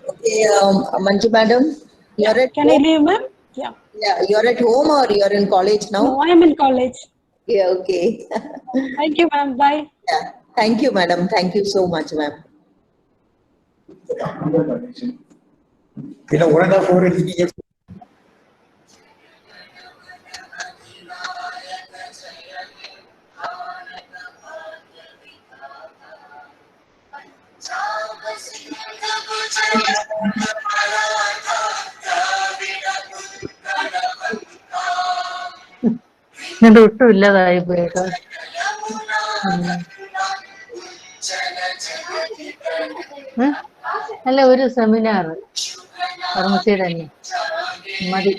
Speaker 2: Okay, Manju madam, you're at
Speaker 5: Can I
Speaker 2: home?
Speaker 5: leave, ma'am? Yeah.
Speaker 2: Yeah, you're at home or you're in college now?
Speaker 5: No, I am in college.
Speaker 2: Yeah, okay.
Speaker 5: Thank you, ma'am. Bye.
Speaker 2: Yeah. Thank you, madam. Thank you so much, ma'am.
Speaker 3: You know, 1.5 engineers.
Speaker 8: ഇത് ഒട്ടും ഇല്ലാതായി പോയേട്ടോ. അല്ല, ഒരു seminar pharmacy തന്നെ മതി.